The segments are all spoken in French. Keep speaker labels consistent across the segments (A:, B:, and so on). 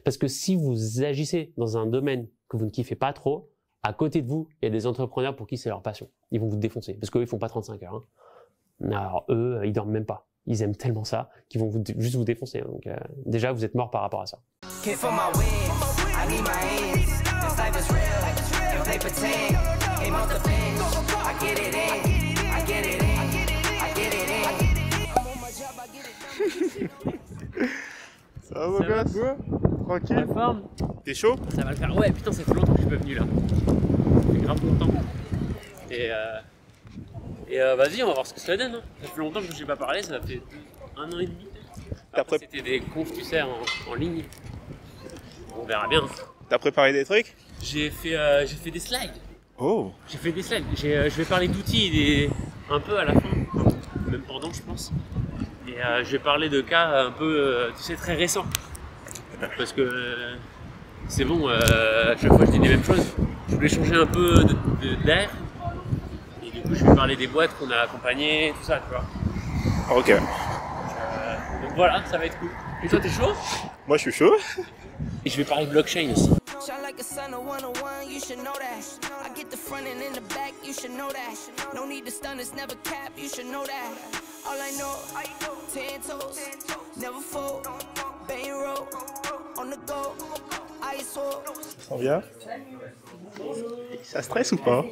A: Parce que si vous agissez dans un domaine que vous ne kiffez pas trop, à côté de vous, il y a des entrepreneurs pour qui c'est leur passion. Ils vont vous défoncer, parce qu'eux, ils font pas 35 heures. Hein. Alors eux, ils dorment même pas. Ils aiment tellement ça qu'ils vont juste vous défoncer. Donc déjà, vous êtes mort par rapport à ça.
B: Ça va mon gosse? Tranquille?
A: La forme?
B: T'es chaud?
A: Ça va le faire. Ouais, putain, ça fait longtemps que je suis pas venu là. Ça fait grave longtemps. Et vas-y, on va voir ce que ça donne. Hein. Ça fait longtemps que je n'ai pas parlé, ça fait 1 an et demi. Après, c'était des confs tu sais, en ligne. On verra bien.
B: T'as préparé des trucs?
A: J'ai fait des slides.
B: Oh!
A: J'ai fait des slides. Je vais parler d'outils un peu à la fin, même pendant, je pense. Et je vais parler de cas un peu, tu sais, très récents. Parce que c'est bon, à chaque fois je dis les mêmes choses. Je voulais changer un peu d'air. Et du coup, je vais parler des boîtes qu'on a accompagnées, tout ça, tu vois.
B: Ok.
A: Donc voilà, ça va être cool. Et toi, t'es chaud?
B: Moi, je suis chaud.
A: Et je vais parler de blockchain aussi.
B: Ça sent bien. Ça stresse ou pas?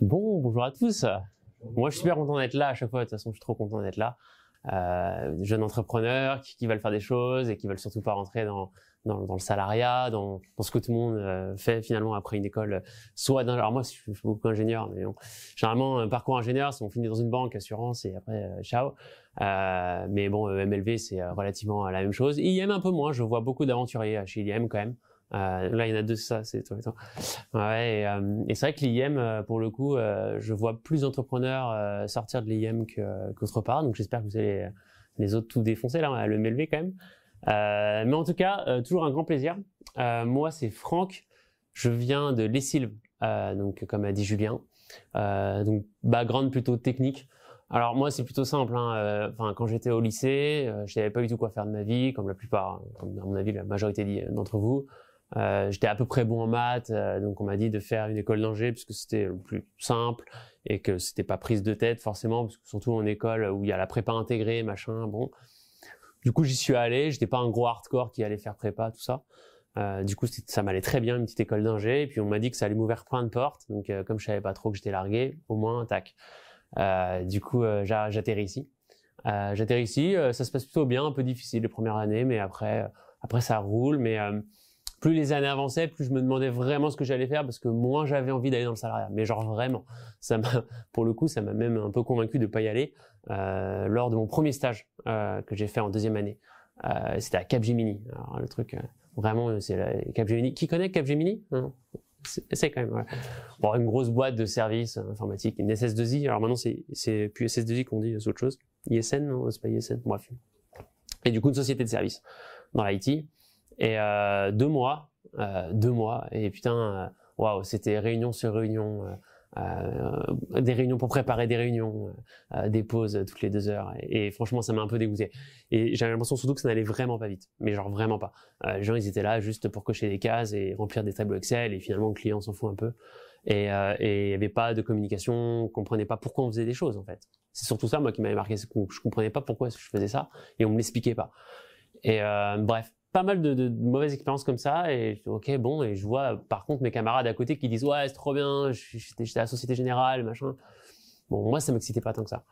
A: Bon, bonjour à tous. Moi, je suis super content d'être là à chaque fois. De toute façon, je suis trop content d'être là. Jeunes entrepreneurs qui veulent faire des choses et qui veulent surtout pas rentrer dans le salariat, dans ce que tout le monde fait finalement après une école. Alors moi, je suis beaucoup ingénieur, mais bon, généralement, un parcours ingénieur, c'est on finit dans une banque, assurance et après, ciao. Mais bon, MLV, c'est relativement la même chose. IM un peu moins. Je vois beaucoup d'aventuriers chez IM quand même. Là, il y en a deux, ça, c'est toi. Ouais, et c'est vrai que l'IM, pour le coup, je vois plus d'entrepreneurs sortir de l'IM qu'autre part. Donc, j'espère que vous allez les autres tout défoncer là, à le MLV quand même. Mais en tout cas, toujours un grand plaisir. Moi, c'est Franck. Je viens de l'ESILV, donc comme a dit Julien. Donc, background plutôt technique. Alors moi, c'est plutôt simple. Enfin, quand j'étais au lycée, je savais pas du tout quoi faire de ma vie, comme la plupart, comme à mon avis la majorité d'entre vous. J'étais à peu près bon en maths, donc on m'a dit de faire une école d'ingé puisque c'était le plus simple et que c'était pas prise de tête forcément, parce que surtout en école où il y a la prépa intégrée, machin, bon. Du coup, j'y suis allé. J'étais pas un gros hardcore qui allait faire prépa, tout ça. Du coup, ça m'allait très bien, une petite école d'ingé. Et puis on m'a dit que ça allait m'ouvrir plein de portes. Donc comme je savais pas trop que j'étais largué, au moins, tac. Du coup, j'atterris ici. Ça se passe plutôt bien, un peu difficile les premières années, mais après ça roule. Mais plus les années avançaient, plus je me demandais vraiment ce que j'allais faire, parce que moins j'avais envie d'aller dans le salariat. Mais genre vraiment, pour le coup, ça m'a même un peu convaincu de pas y aller. Lors de mon premier stage que j'ai fait en 2e année, c'était à Capgemini. Alors le truc, vraiment, c'est Capgemini. Qui connaît Capgemini? C'est quand même, ouais. Bon, une grosse boîte de services informatiques, une SS2I. Alors maintenant, c'est plus SS2I qu'on dit, c'est autre chose. ISN, non, c'est pas ISN, bref. Et du coup, une société de services dans l'IT. Et 2 mois, et putain, waouh, c'était réunion sur réunion, des réunions pour préparer des réunions, des pauses toutes les 2 heures. Et franchement, ça m'a un peu dégoûté. Et j'avais l'impression surtout que ça n'allait vraiment pas vite, mais genre vraiment pas. Les gens, ils étaient là juste pour cocher des cases et remplir des tableaux Excel, et finalement le client s'en fout un peu. Et il y avait pas de communication, on comprenait pas pourquoi on faisait des choses en fait. C'est surtout ça moi qui m'avait marqué, c'est que je comprenais pas pourquoi je faisais ça et on me l'expliquait pas. Et bref, pas mal de mauvaises expériences comme ça, et ok, bon, et je vois par contre mes camarades à côté qui disent ouais, c'est trop bien, j'étais à la Société Générale, machin. Bon, moi ça m'excitait pas tant que ça.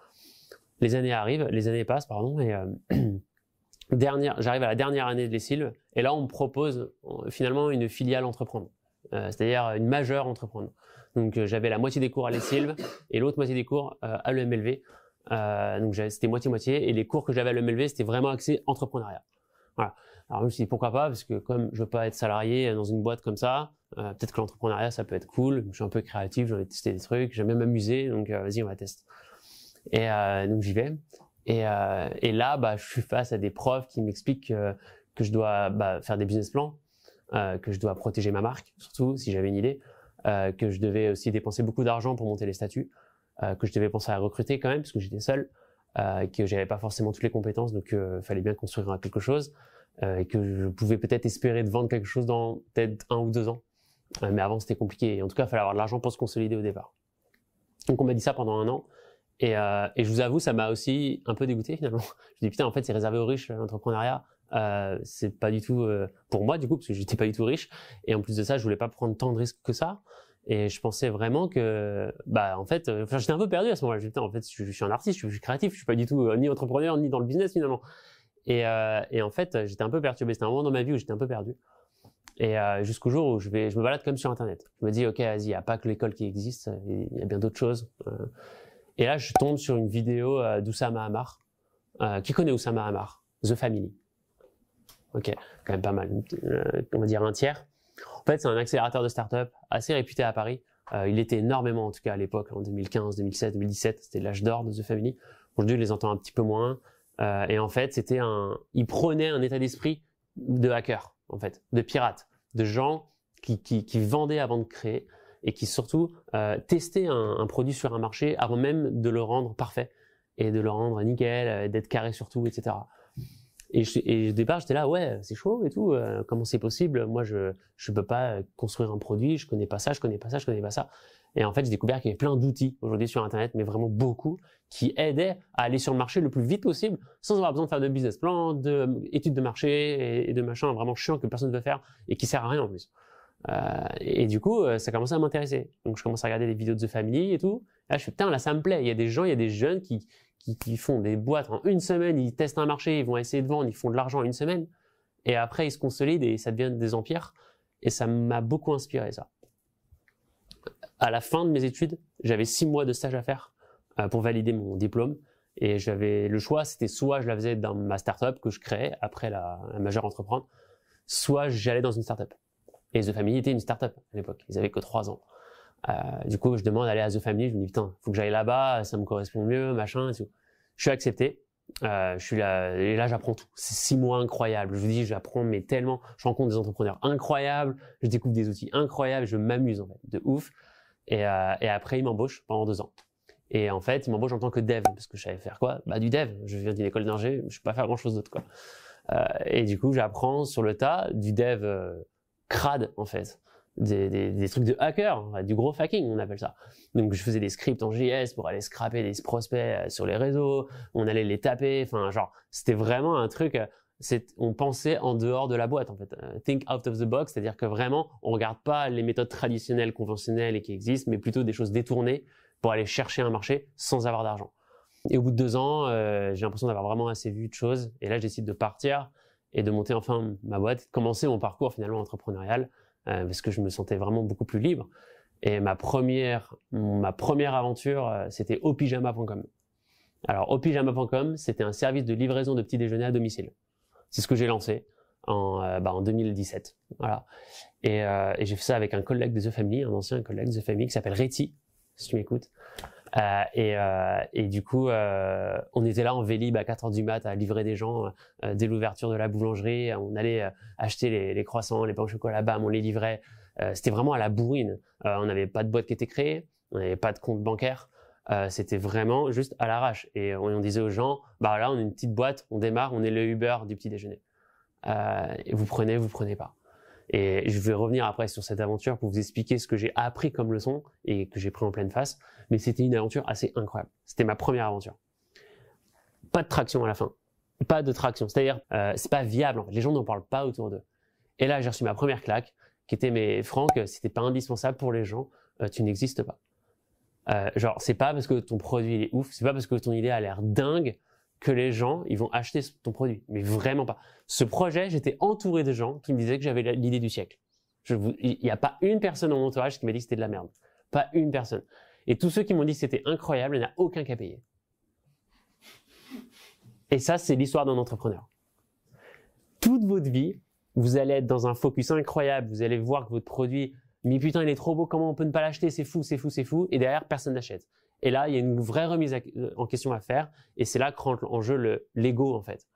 A: Les années passent, pardon, et j'arrive à la dernière année de l'ESILV, et là on me propose finalement une filiale entreprendre, c'est-à-dire une majeure entreprendre. Donc j'avais la moitié des cours à l'ESILV et l'autre moitié des cours à l'EMLV. Donc c'était moitié-moitié, et les cours que j'avais à l'EMLV c'était vraiment axé entrepreneuriat. Voilà. Alors je me suis dit pourquoi pas, parce que comme je veux pas être salarié dans une boîte comme ça, peut-être que l'entrepreneuriat ça peut être cool. Je suis un peu créatif, j'ai envie de tester des trucs, j'aime même m'amuser, donc vas-y on va tester. Et donc j'y vais. Et là bah je suis face à des profs qui m'expliquent que je dois faire des business plans, que je dois protéger ma marque, surtout si j'avais une idée, que je devais aussi dépenser beaucoup d'argent pour monter les statuts, que je devais penser à recruter quand même, parce que j'étais seul, que j'avais pas forcément toutes les compétences, donc fallait bien construire quelque chose, et que je pouvais peut-être espérer de vendre quelque chose dans peut-être 1 ou 2 ans. Mais avant, c'était compliqué. Et en tout cas, il fallait avoir de l'argent pour se consolider au départ. Donc, on m'a dit ça pendant 1 an. Et je vous avoue, ça m'a aussi un peu dégoûté finalement. Je me dis, putain, en fait, c'est réservé aux riches, l'entrepreneuriat. C'est pas du tout pour moi, du coup, parce que j'étais pas du tout riche. Et en plus de ça, je voulais pas prendre tant de risques que ça. Et je pensais vraiment que, en fait, j'étais un peu perdu à ce moment-là. J'étais, en fait, je suis un artiste, je suis créatif, je suis pas du tout ni entrepreneur, ni dans le business finalement. Et en fait, j'étais un peu perturbé. C'était un moment dans ma vie où j'étais un peu perdu. Et jusqu'au jour où je me balade comme sur Internet. Je me dis, ok, vas-y, il n'y a pas que l'école qui existe, il y a bien d'autres choses. Et là, je tombe sur une vidéo d'Oussama Ammar. Qui connaît Oussama Ammar? The Family. Ok, quand même pas mal. On va dire un tiers. En fait, c'est un accélérateur de start-up assez réputé à Paris. Il était énormément, en tout cas à l'époque, en 2015, 2016, 2017. C'était l'âge d'or de The Family. Aujourd'hui, je les entends un petit peu moins. Et en fait, il prenait un état d'esprit de hacker, en fait, de pirate, de gens qui vendaient avant de créer et qui surtout testaient un produit sur un marché avant même de le rendre parfait et de le rendre nickel, d'être carré sur tout, etc. Et au départ, j'étais là, ouais, c'est chaud et tout, comment c'est possible? Moi, je peux pas construire un produit, je connais pas ça, je connais pas ça, je connais pas ça. Et en fait, j'ai découvert qu'il y avait plein d'outils aujourd'hui sur Internet, mais vraiment beaucoup, qui aidaient à aller sur le marché le plus vite possible, sans avoir besoin de faire de business plan, d'études de marché et de machin vraiment chiant que personne ne veut faire et qui sert à rien en plus. Et du coup, ça commençait à m'intéresser. Donc, je commence à regarder des vidéos de The Family et tout. Et là, je fais, putain, là, ça me plaît. Il y a des gens, il y a des jeunes qui font des boîtes en 1 semaine, ils testent un marché, ils vont essayer de vendre, ils font de l'argent en 1 semaine. Et après, ils se consolident et ça devient des empires. Et ça m'a beaucoup inspiré, ça. À la fin de mes études, j'avais 6 mois de stage à faire pour valider mon diplôme. Et j'avais le choix, c'était soit je la faisais dans ma startup que je créais après la majeure entreprendre, soit j'allais dans une startup. Et The Family était une startup à l'époque. Ils avaient que 3 ans. Du coup, je demande d'aller à The Family. Je me dis, putain, faut que j'aille là-bas, ça me correspond mieux, machin, et tout. Je suis accepté. Je suis là, et là, j'apprends tout. C'est 6 mois incroyables. Je vous dis, j'apprends, mais tellement. Je rencontre des entrepreneurs incroyables. Je découvre des outils incroyables. Je m'amuse, en fait, de ouf. Et après, ils m'embauchent pendant 2 ans. Et en fait, ils m'embauchent en tant que dev, parce que je savais faire quoi? Du dev. Je viens d'une école d'ingé, je peux pas faire grand-chose d'autre, quoi. Et du coup, j'apprends sur le tas du dev crade, en fait. Des trucs de hacker, du gros hacking, on appelle ça. Donc, je faisais des scripts en JS pour aller scraper des prospects sur les réseaux. On allait les taper. Enfin, genre, c'était vraiment un truc. On pensait en dehors de la boîte, en fait. Think out of the box, c'est-à-dire que vraiment, on regarde pas les méthodes traditionnelles, conventionnelles et qui existent, mais plutôt des choses détournées pour aller chercher un marché sans avoir d'argent. Et au bout de 2 ans, j'ai l'impression d'avoir vraiment assez vu de choses. Et là, je décide de partir et de monter enfin ma boîte, de commencer mon parcours finalement entrepreneurial, parce que je me sentais vraiment beaucoup plus libre. Et ma première aventure, c'était opyjama.com. Alors, opyjama.com, c'était un service de livraison de petits déjeuners à domicile. C'est ce que j'ai lancé en 2017. Voilà. Et j'ai fait ça avec un collègue de The Family, un ancien collègue de The Family qui s'appelle Reti, si tu m'écoutes. Et du coup, on était là en Vélib à 4h du mat à livrer des gens dès l'ouverture de la boulangerie. On allait acheter les croissants, les pains au chocolat, bam, on les livrait. C'était vraiment à la bourrine. On n'avait pas de boîte qui était créée, on n'avait pas de compte bancaire. C'était vraiment juste à l'arrache. Et on disait aux gens, là, on est une petite boîte, on démarre, on est le Uber du petit déjeuner. Et vous prenez pas. Et je vais revenir après sur cette aventure pour vous expliquer ce que j'ai appris comme leçon et que j'ai pris en pleine face. Mais c'était une aventure assez incroyable. C'était ma première aventure. Pas de traction à la fin. Pas de traction. C'est-à-dire, c'est pas viable. En fait. Les gens n'en parlent pas autour d'eux. Et là, j'ai reçu ma première claque qui était, mais Franck, si t'es pas indispensable pour les gens, tu n'existes pas. C'est pas parce que ton produit il est ouf, c'est pas parce que ton idée a l'air dingue que les gens ils vont acheter ton produit, mais vraiment pas. Ce projet, j'étais entouré de gens qui me disaient que j'avais l'idée du siècle. Il n'y a pas une personne dans mon entourage qui m'a dit que c'était de la merde. Pas une personne. Et tous ceux qui m'ont dit que c'était incroyable, il n'y en a aucun qui a payé. Et ça, c'est l'histoire d'un entrepreneur. Toute votre vie, vous allez être dans un focus incroyable, vous allez voir que votre produit, mais putain, il est trop beau, comment on peut ne pas l'acheter, c'est fou, c'est fou, c'est fou, et derrière, personne n'achète. Et là, il y a une vraie remise en question à faire, et c'est là que rentre en jeu l'ego, en fait.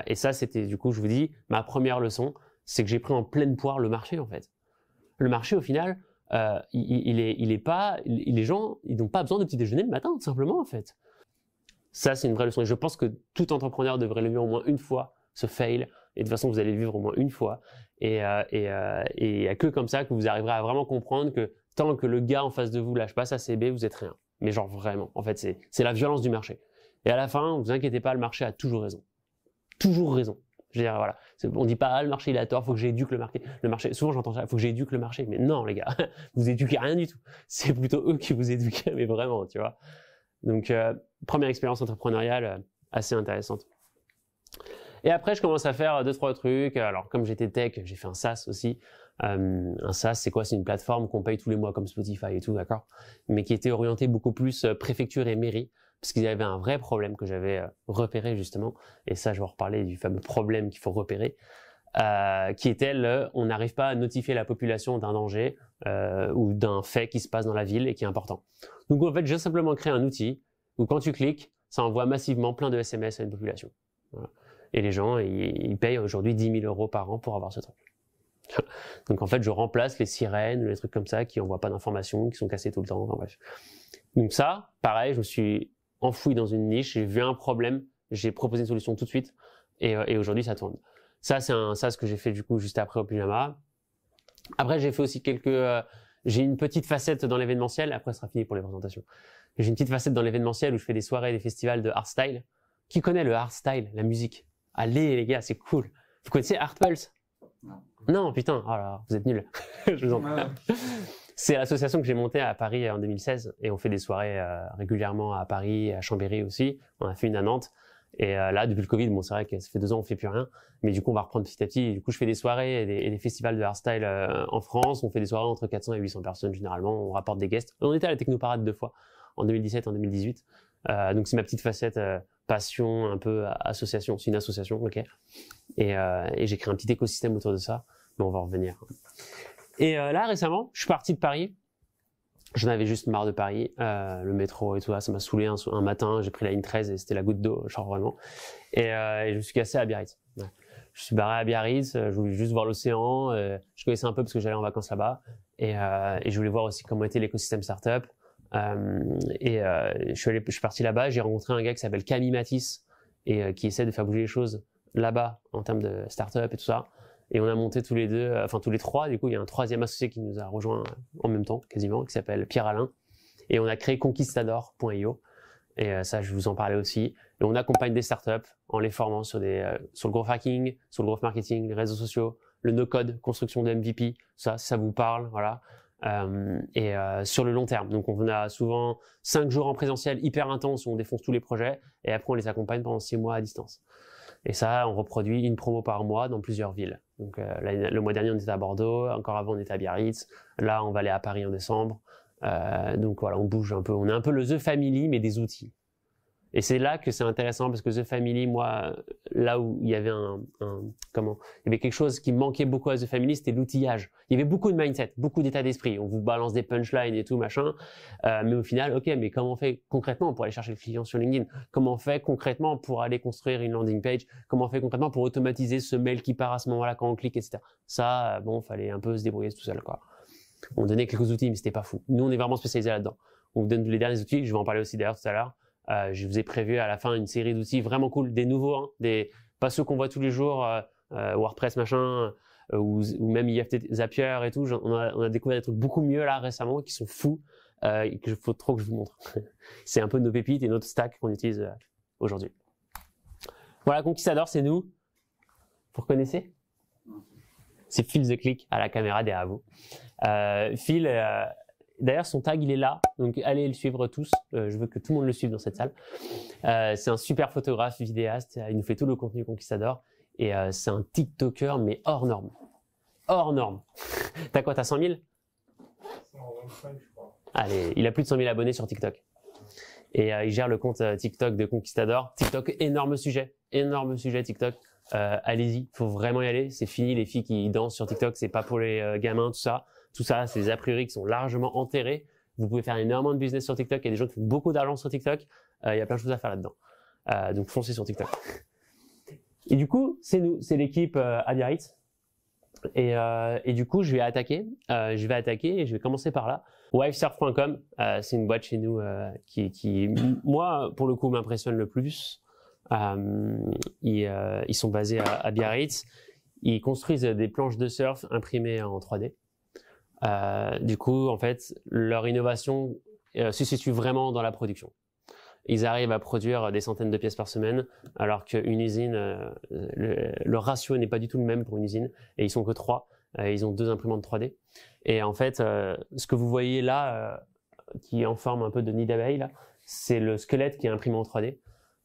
A: Et ça, c'était, du coup, je vous dis, ma première leçon, c'est que j'ai pris en pleine poire le marché, en fait. Le marché, au final, les gens, ils n'ont pas besoin de petit déjeuner le matin, tout simplement, en fait. Ça, c'est une vraie leçon. Et je pense que tout entrepreneur devrait le vivre au moins une fois, ce fail. Et de toute façon, vous allez le vivre au moins une fois. Et il n'y a que comme ça que vous arriverez à vraiment comprendre que tant que le gars en face de vous lâche pas sa CB, vous êtes rien. Mais genre vraiment. En fait, c'est la violence du marché. Et à la fin, vous inquiétez pas, le marché a toujours raison. Toujours raison. Je veux dire, voilà. On dit pas, ah, le marché il a tort, faut que j'éduque le marché. Souvent j'entends ça, faut que j'éduque le marché. Mais non, les gars, vous éduquez rien du tout. C'est plutôt eux qui vous éduquent, mais vraiment, tu vois. Donc, première expérience entrepreneuriale assez intéressante. Et après, je commence à faire 2-3 trucs. Alors, comme j'étais tech, j'ai fait un SaaS aussi. Un SaaS, c'est quoi? C'est une plateforme qu'on paye tous les mois comme Spotify et tout, d'accord? Mais qui était orientée beaucoup plus préfecture et mairie. Parce qu'il y avait un vrai problème que j'avais repéré justement, et ça je vais en reparler du fameux problème qu'il faut repérer, qui était on n'arrive pas à notifier la population d'un danger ou d'un fait qui se passe dans la ville et qui est important. Donc en fait j'ai simplement créé un outil où quand tu cliques, ça envoie massivement plein de SMS à une population. Voilà. Et les gens, ils payent aujourd'hui 10 000 € par an pour avoir ce truc. Donc en fait je remplace les sirènes, les trucs comme ça qui envoient pas d'informations, qui sont cassées tout le temps, enfin bref. Donc ça, pareil, je me suis enfoui dans une niche, j'ai vu un problème, j'ai proposé une solution tout de suite et aujourd'hui ça tourne. Ça c'est ce que j'ai fait du coup juste après au pyjama. Après j'ai fait aussi j'ai une petite facette dans l'événementiel, après ce sera fini pour les présentations. J'ai une petite facette dans l'événementiel où je fais des soirées et des festivals de hardstyle. Qui connaît le hardstyle, la musique? Allez les gars, c'est cool. Vous connaissez Art Pulse? Non, putain, oh là, vous êtes nuls. Je vous en prie. C'est l'association que j'ai montée à Paris en 2016 et on fait des soirées régulièrement à Paris, à Chambéry aussi. On a fait une à Nantes et là depuis le Covid, bon c'est vrai que ça fait 2 ans on fait plus rien, mais du coup on va reprendre petit à petit. Et du coup je fais des soirées et des festivals de hardstyle en France. On fait des soirées entre 400 et 800 personnes généralement. On rapporte des guests. On était à la Technoparade 2 fois, en 2017 et en 2018. Donc c'est ma petite facette passion, un peu association. C'est une association, ok. Et j'ai créé un petit écosystème autour de ça, mais on va en revenir. Et là, récemment, je suis parti de Paris. J'en avais juste marre de Paris, le métro et tout ça m'a saoulé un matin. J'ai pris la ligne 13 et c'était la goutte d'eau, genre vraiment. Et je me suis cassé à Biarritz. Ouais. Je suis barré à Biarritz, je voulais juste voir l'océan. Je connaissais un peu parce que j'allais en vacances là-bas. Et je voulais voir aussi comment était l'écosystème startup. Je suis parti là-bas, j'ai rencontré un gars qui s'appelle Camille Matisse et qui essaie de faire bouger les choses là-bas en termes de startup et tout ça. Et on a monté tous les deux, enfin tous les trois, du coup il y a un troisième associé qui nous a rejoint en même temps quasiment, qui s'appelle Pierre Alain. Et on a créé Conquistador.io. Et ça, je vous en parlais aussi. Et on accompagne des startups en les formant sur le growth hacking, sur le growth marketing, les réseaux sociaux, le no-code, construction de MVP, ça, si ça vous parle, voilà. Sur le long terme. Donc on a souvent 5 jours en présentiel hyper intense où on défonce tous les projets et après on les accompagne pendant 6 mois à distance. Et ça, on reproduit une promo par mois dans plusieurs villes. Donc le mois dernier, on était à Bordeaux, encore avant, on était à Biarritz. Là, on va aller à Paris en décembre. Donc voilà, on bouge un peu. On est un peu le The Family, mais des outils. Et c'est là que c'est intéressant parce que The Family, moi, là où il y avait il y avait quelque chose qui manquait beaucoup à The Family, c'était l'outillage. Il y avait beaucoup de mindset, beaucoup d'état d'esprit. On vous balance des punchlines et tout, machin. Mais au final, ok, mais comment on fait concrètement pour aller chercher le client sur LinkedIn? Comment on fait concrètement pour aller construire une landing page? Comment on fait concrètement pour automatiser ce mail qui part à ce moment-là quand on clique, etc. Ça, bon, fallait un peu se débrouiller tout seul, quoi. On donnait quelques outils, mais c'était pas fou. Nous, on est vraiment spécialisés là-dedans. On vous donne les derniers outils. Je vais en parler aussi d'ailleurs tout à l'heure. Je vous ai prévu à la fin une série d'outils vraiment cool, des nouveaux, hein, pas ceux qu'on voit tous les jours, WordPress machin, ou même IFTTT Zapier et tout. On a découvert des trucs beaucoup mieux là récemment qui sont fous et qu'il faut trop que je vous montre. C'est un peu nos pépites et notre stack qu'on utilise aujourd'hui. Voilà, Conquistador, c'est nous. Vous reconnaissez? C'est Phil the Click à la caméra derrière vous. Phil, d'ailleurs, son tag, il est là. Donc, allez le suivre tous. Je veux que tout le monde le suive dans cette salle. C'est un super photographe, vidéaste. Il nous fait tout le contenu Conquistador. Et c'est un TikToker, mais hors norme. Hors norme. T'as quoi? T'as 100 000?
B: 125, je crois.
A: Allez, il a plus de 100 000 abonnés sur TikTok. Et il gère le compte TikTok de Conquistador. TikTok, énorme sujet. Énorme sujet TikTok. Allez-y, faut vraiment y aller. C'est fini les filles qui dansent sur TikTok. C'est pas pour les gamins, tout ça. Tout ça, c'est des a priori qui sont largement enterrés. Vous pouvez faire énormément de business sur TikTok. Il y a des gens qui font beaucoup d'argent sur TikTok. Il y a plein de choses à faire là-dedans. Donc, foncez sur TikTok. Et du coup, c'est nous, c'est l'équipe à Biarritz. Et du coup, je vais attaquer et je vais commencer par là. Wivesurf.com, c'est une boîte chez nous qui, moi, pour le coup, m'impressionne le plus. Ils sont basés à Biarritz. Ils construisent des planches de surf imprimées en 3D. Du coup, en fait, leur innovation se situe vraiment dans la production. Ils arrivent à produire des centaines de pièces par semaine, alors qu'une usine, le ratio n'est pas du tout le même pour une usine, et ils sont que 3. Ils ont 2 imprimantes 3D. Et en fait, ce que vous voyez là, qui est en forme un peu de nid d'abeille, là, c'est le squelette qui est imprimé en 3D.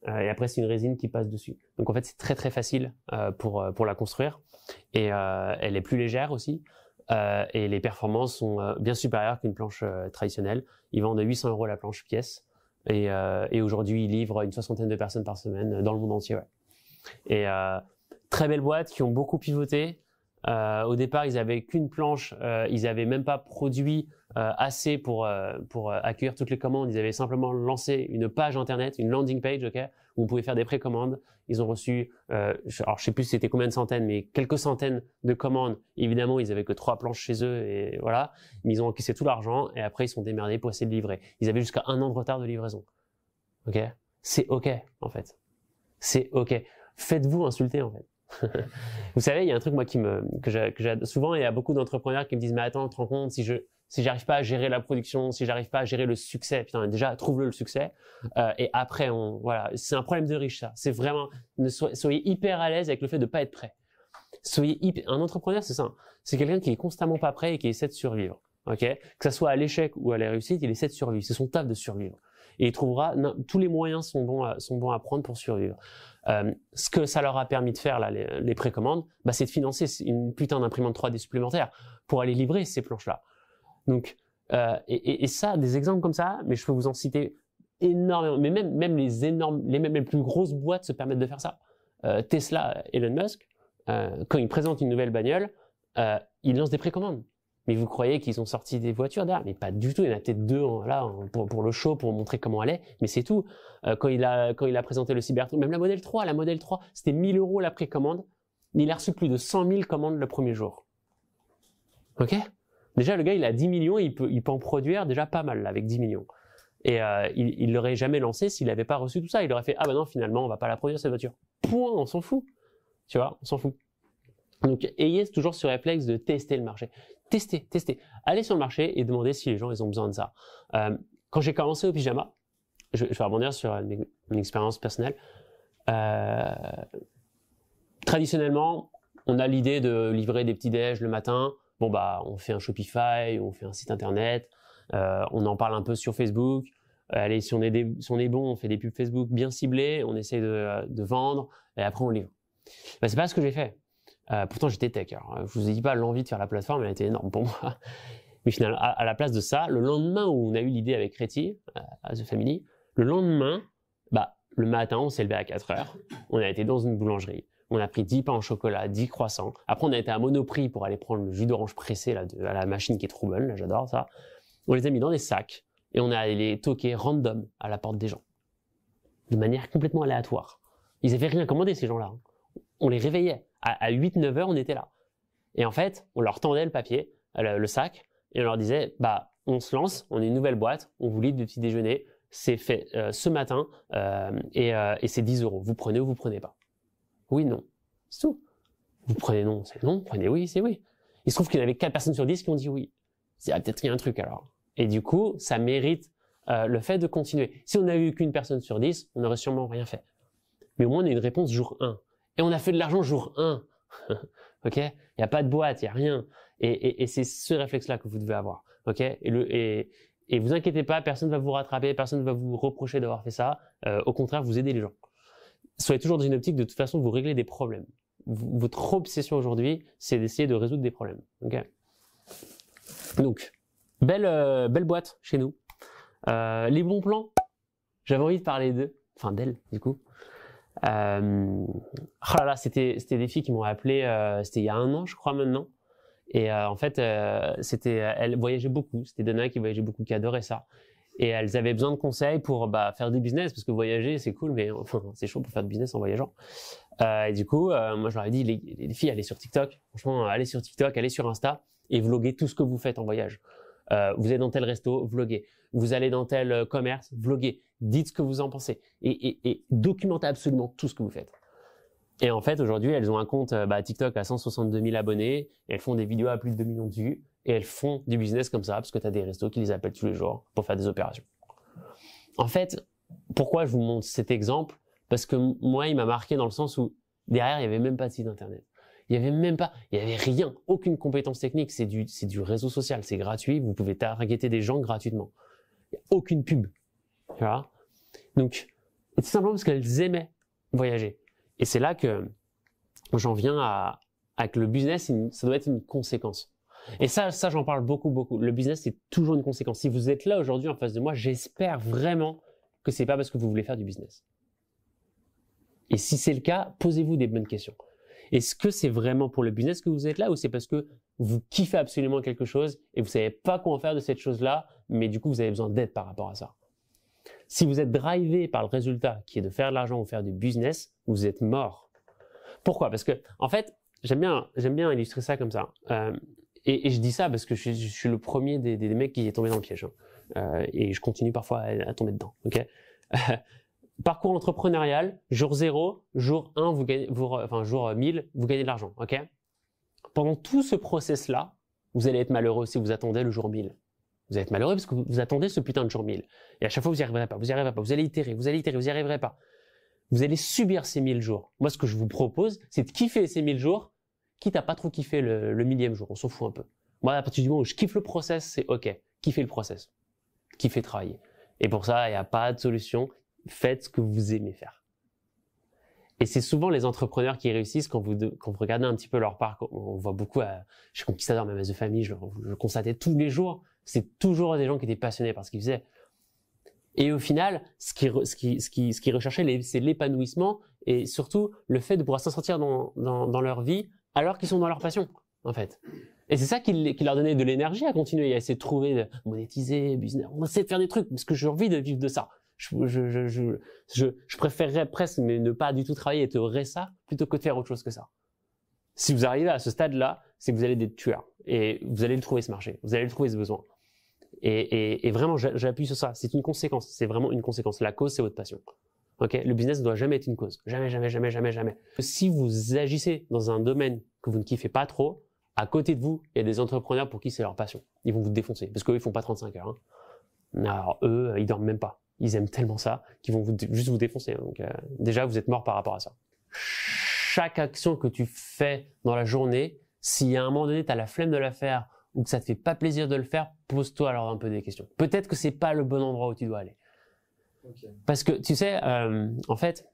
A: Et après, c'est une résine qui passe dessus. Donc en fait, c'est très très facile pour la construire. Et elle est plus légère aussi. Et les performances sont bien supérieures qu'une planche traditionnelle. Ils vendent à 800 € la planche pièce. Et aujourd'hui, ils livrent une 60aine de personnes par semaine dans le monde entier. Ouais. Et très belle boîte qui ont beaucoup pivoté. Au départ, ils avaient qu'une planche. Ils n'avaient même pas produit assez pour accueillir toutes les commandes. Ils avaient simplement lancé une page internet, une landing page, où on pouvait faire des précommandes. Ils ont reçu, alors je sais plus c'était combien de centaines, mais quelques centaines de commandes. Évidemment, ils avaient que 3 planches chez eux et voilà. Mais ils ont encaissé tout l'argent et après ils sont démerdés pour essayer de livrer. Ils avaient jusqu'à 1 an de retard de livraison. Ok, c'est ok en fait. C'est ok. Faites-vous insulter en fait. Vous savez, il y a un truc moi que j'ai souvent, il y a beaucoup d'entrepreneurs qui me disent mais attends, tu te rends compte si j'arrive pas à gérer la production, si j'arrive pas à gérer le succès, putain déjà trouve-le succès et après voilà, c'est un problème de riche ça. C'est vraiment soyez hyper à l'aise avec le fait de pas être prêt. Un entrepreneur c'est ça, hein. C'est quelqu'un qui est constamment pas prêt et qui essaie de survivre. Ok, que ça soit à l'échec ou à la réussite, il essaie de survivre. C'est son taf de survivre. Et il trouvera tous les moyens sont bons à prendre pour survivre. Ce que ça leur a permis de faire là, les précommandes, bah, c'est de financer une putain d'imprimante 3D supplémentaire pour aller livrer ces planches-là. Donc, et ça, des exemples comme ça, mais je peux vous en citer énormément. Mais même les plus grosses boîtes se permettent de faire ça. Tesla, Elon Musk, quand ils présentent une nouvelle bagnole, ils lancent des précommandes. Mais vous croyez qu'ils ont sorti des voitures derrière? Mais pas du tout. Il y en a peut-être 2 pour le show, pour montrer comment elle est. Mais c'est tout. Quand il a présenté le Cybertruck, même la Model 3, c'était 1 000 € la précommande. Il a reçu plus de 100 000 commandes le premier jour. Ok? Déjà, le gars, il a 10 millions, il peut en produire déjà pas mal là, avec 10 millions. Et il l'aurait jamais lancé s'il n'avait pas reçu tout ça. Il aurait fait, ah bah non, finalement, on va pas la produire cette voiture. Point, on s'en fout. Tu vois, on s'en fout. Donc, ayez toujours ce réflexe de tester le marché. Testez. Allez sur le marché et demandez si les gens ils ont besoin de ça. Quand j'ai commencé au pyjama, je vais rebondir sur une expérience personnelle. Traditionnellement, on a l'idée de livrer des petits déj le matin. Bon bah, on fait un Shopify, on fait un site internet, on en parle un peu sur Facebook. Allez, si on est bon, on fait des pubs Facebook bien ciblées, on essaie de vendre et après on livre. Bah, c'est pas ce que j'ai fait. Pourtant j'étais tech. Alors, je vous ai dit pas l'envie de faire la plateforme, elle était énorme pour moi. Mais finalement, à la place de ça, le lendemain où on a eu l'idée avec Réti, à The Family, le lendemain, bah, le matin, on s'est levé à 4 heures. On a été dans une boulangerie. On a pris 10 pains au chocolat, 10 croissants. Après, on a été à Monoprix pour aller prendre le jus d'orange pressé là, à la machine qui est trop bonne. Là, j'adore ça. On les a mis dans des sacs et on est allé les toquer random à la porte des gens. De manière complètement aléatoire. Ils avaient rien commandé, ces gens-là. On les réveillait. À 8-9 heures, on était là. Et en fait, on leur tendait le papier, le sac, et on leur disait, bah, on se lance, on est une nouvelle boîte, on vous livre du petit déjeuner, c'est fait ce matin, et c'est 10 €. Vous prenez ou vous prenez pas? Oui, non. C'est tout. Vous prenez non, c'est non. Prenez oui, c'est oui. Il se trouve qu'il y en avait 4 personnes sur 10 qui ont dit oui. Peut-être qu'il y a un truc alors. Et du coup, ça mérite le fait de continuer. Si on n'a eu qu'une personne sur 10, on n'aurait sûrement rien fait. Mais au moins, on a eu une réponse jour 1. Et on a fait de l'argent jour 1. Ok? Il n'y a pas de boîte, il n'y a rien. Et c'est ce réflexe-là que vous devez avoir. Ok? Et vous inquiétez pas, personne ne va vous rattraper, personne ne va vous reprocher d'avoir fait ça. Au contraire, vous aidez les gens. Soyez toujours dans une optique de toute façon, vous réglez des problèmes. Votre obsession aujourd'hui, c'est d'essayer de résoudre des problèmes. Ok? Donc, belle boîte chez nous. Les bons plans, j'avais envie de parler d'eux, enfin d'elle du coup. Oh là là, c'était des filles qui m'ont appelé, c'était il y a 1 an je crois maintenant. Et en fait, elles voyageaient beaucoup. C'était des nanas qui voyageaient beaucoup, qui adoraient ça. Et elles avaient besoin de conseils pour faire du business, parce que voyager c'est cool, mais enfin c'est chaud pour faire du business en voyageant. Et du coup, moi, je leur ai dit, les filles, allez sur TikTok. Franchement, allez sur TikTok, allez sur Insta et vloguez tout ce que vous faites en voyage. Vous êtes dans tel resto, vloguez. Vous allez dans tel commerce, vloguez. Dites ce que vous en pensez et documentez absolument tout ce que vous faites. Et en fait, aujourd'hui, elles ont un compte TikTok à 162 000 abonnés. Et elles font des vidéos à plus de 2 millions de vues. Et elles font du business comme ça parce que tu as des restos qui les appellent tous les jours pour faire des opérations. En fait, pourquoi je vous montre cet exemple? Parce que moi, il m'a marqué dans le sens où derrière, il n'y avait même pas de site internet. Il y avait rien, aucune compétence technique. C'est du réseau social, c'est gratuit. Vous pouvez targeter des gens gratuitement. Il n'y a aucune pub. Tu vois? Donc, tout simplement parce qu'elles aimaient voyager. Et c'est là que j'en viens à que le business, ça doit être une conséquence. Et ça j'en parle beaucoup. Le business, c'est toujours une conséquence. Si vous êtes là aujourd'hui en face de moi, j'espère vraiment que c'est pas parce que vous voulez faire du business. Et si c'est le cas, posez-vous des bonnes questions. Est-ce que c'est vraiment pour le business que vous êtes là ou c'est parce que vous kiffez absolument quelque chose et vous savez pas quoi en faire de cette chose-là, mais du coup, vous avez besoin d'aide par rapport à ça? Si vous êtes drivé par le résultat qui est de faire de l'argent ou faire du business, vous êtes mort. Pourquoi? Parce que, en fait, j'aime bien illustrer ça comme ça. Et je dis ça parce que je suis le premier des mecs qui est tombé dans le piège. Et je continue parfois à tomber dedans. Okay. Parcours entrepreneurial, jour 0, jour 1, jour 1000, vous gagnez de l'argent. Okay. Pendant tout ce process-là, vous allez être malheureux si vous attendez le jour 1000. Vous allez être malheureux parce que vous attendez ce putain de jour 1000. Et à chaque fois, vous n'y arriverez pas, vous allez itérer, vous n'y arriverez pas. Vous allez subir ces 1000 jours. Moi, ce que je vous propose, c'est de kiffer ces 1000 jours, quitte à pas trop kiffer le 1000e jour. On s'en fout un peu. Moi, à partir du moment où je kiffe le process, c'est OK. Kiffez le process. Kiffez travailler. Et pour ça, il n'y a pas de solution. Faites ce que vous aimez faire. Et c'est souvent les entrepreneurs qui réussissent quand vous regardez un petit peu leur parcours. On voit beaucoup chez Conquistador, même de famille, je le constatais tous les jours. C'est toujours des gens qui étaient passionnés par ce qu'ils faisaient. Et au final, ce qu'ils recherchaient, c'est l'épanouissement et surtout le fait de pouvoir s'en sortir dans leur vie alors qu'ils sont dans leur passion, en fait. Et c'est ça qui leur donnait de l'énergie à continuer, à essayer de trouver, de monétiser, business. On essaie de faire des trucs parce que j'ai envie de vivre de ça. Je préférerais presque ne pas du tout travailler et te ça plutôt que de faire autre chose que ça. Si vous arrivez à ce stade-là, c'est que vous allez être tueur et vous allez le trouver ce marché, vous allez le trouver ce besoin. Et vraiment, j'appuie sur ça. C'est une conséquence. C'est vraiment une conséquence. La cause, c'est votre passion. Okay? Le business ne doit jamais être une cause. Jamais. Si vous agissez dans un domaine que vous ne kiffez pas trop, à côté de vous, il y a des entrepreneurs pour qui c'est leur passion. Ils vont vous défoncer parce qu'eux, ils font pas 35 heures. Hein. Alors eux, ils dorment même pas. Ils aiment tellement ça qu'ils vont juste vous défoncer. Donc déjà, vous êtes mort par rapport à ça. Chaque action que tu fais dans la journée, si à un moment donné, tu as la flemme de la faire ou que ça te fait pas plaisir de le faire, pose-toi alors un peu des questions. Peut-être que c'est pas le bon endroit où tu dois aller. Okay. Parce que tu sais, en fait,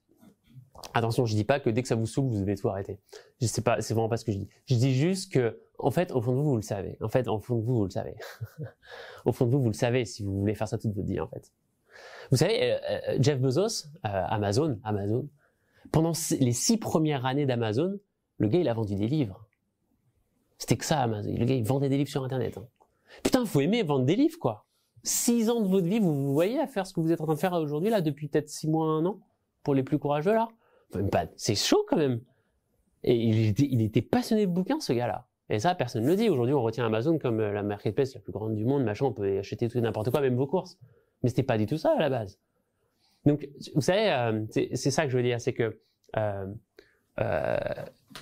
A: attention, je dis pas que dès que ça vous saoule, vous devez tout arrêter. Je sais pas, c'est vraiment pas ce que je dis. Je dis juste que, en fait, au fond de vous, vous le savez. En fait, au fond de vous, vous le savez. Au fond de vous, vous le savez si vous voulez faire ça toute votre vie, en fait. Vous savez, Jeff Bezos, Amazon, pendant les 6 premières années d'Amazon, le gars, il a vendu des livres. C'était que ça, Amazon. Le gars, il vendait des livres sur Internet. Hein. Putain, faut aimer vendre des livres, quoi. 6 ans de votre vie, vous vous voyez à faire ce que vous êtes en train de faire aujourd'hui, là, depuis peut-être 6 mois, 1 an, pour les plus courageux, là. Enfin, c'est chaud, quand même. Et il était passionné de bouquins, ce gars-là. Et ça, personne ne le dit. Aujourd'hui, on retient Amazon comme la marketplace la plus grande du monde, machin, on peut acheter tout et n'importe quoi, même vos courses. Mais c'était pas du tout ça, à la base. Donc, vous savez, c'est ça que je veux dire, c'est que,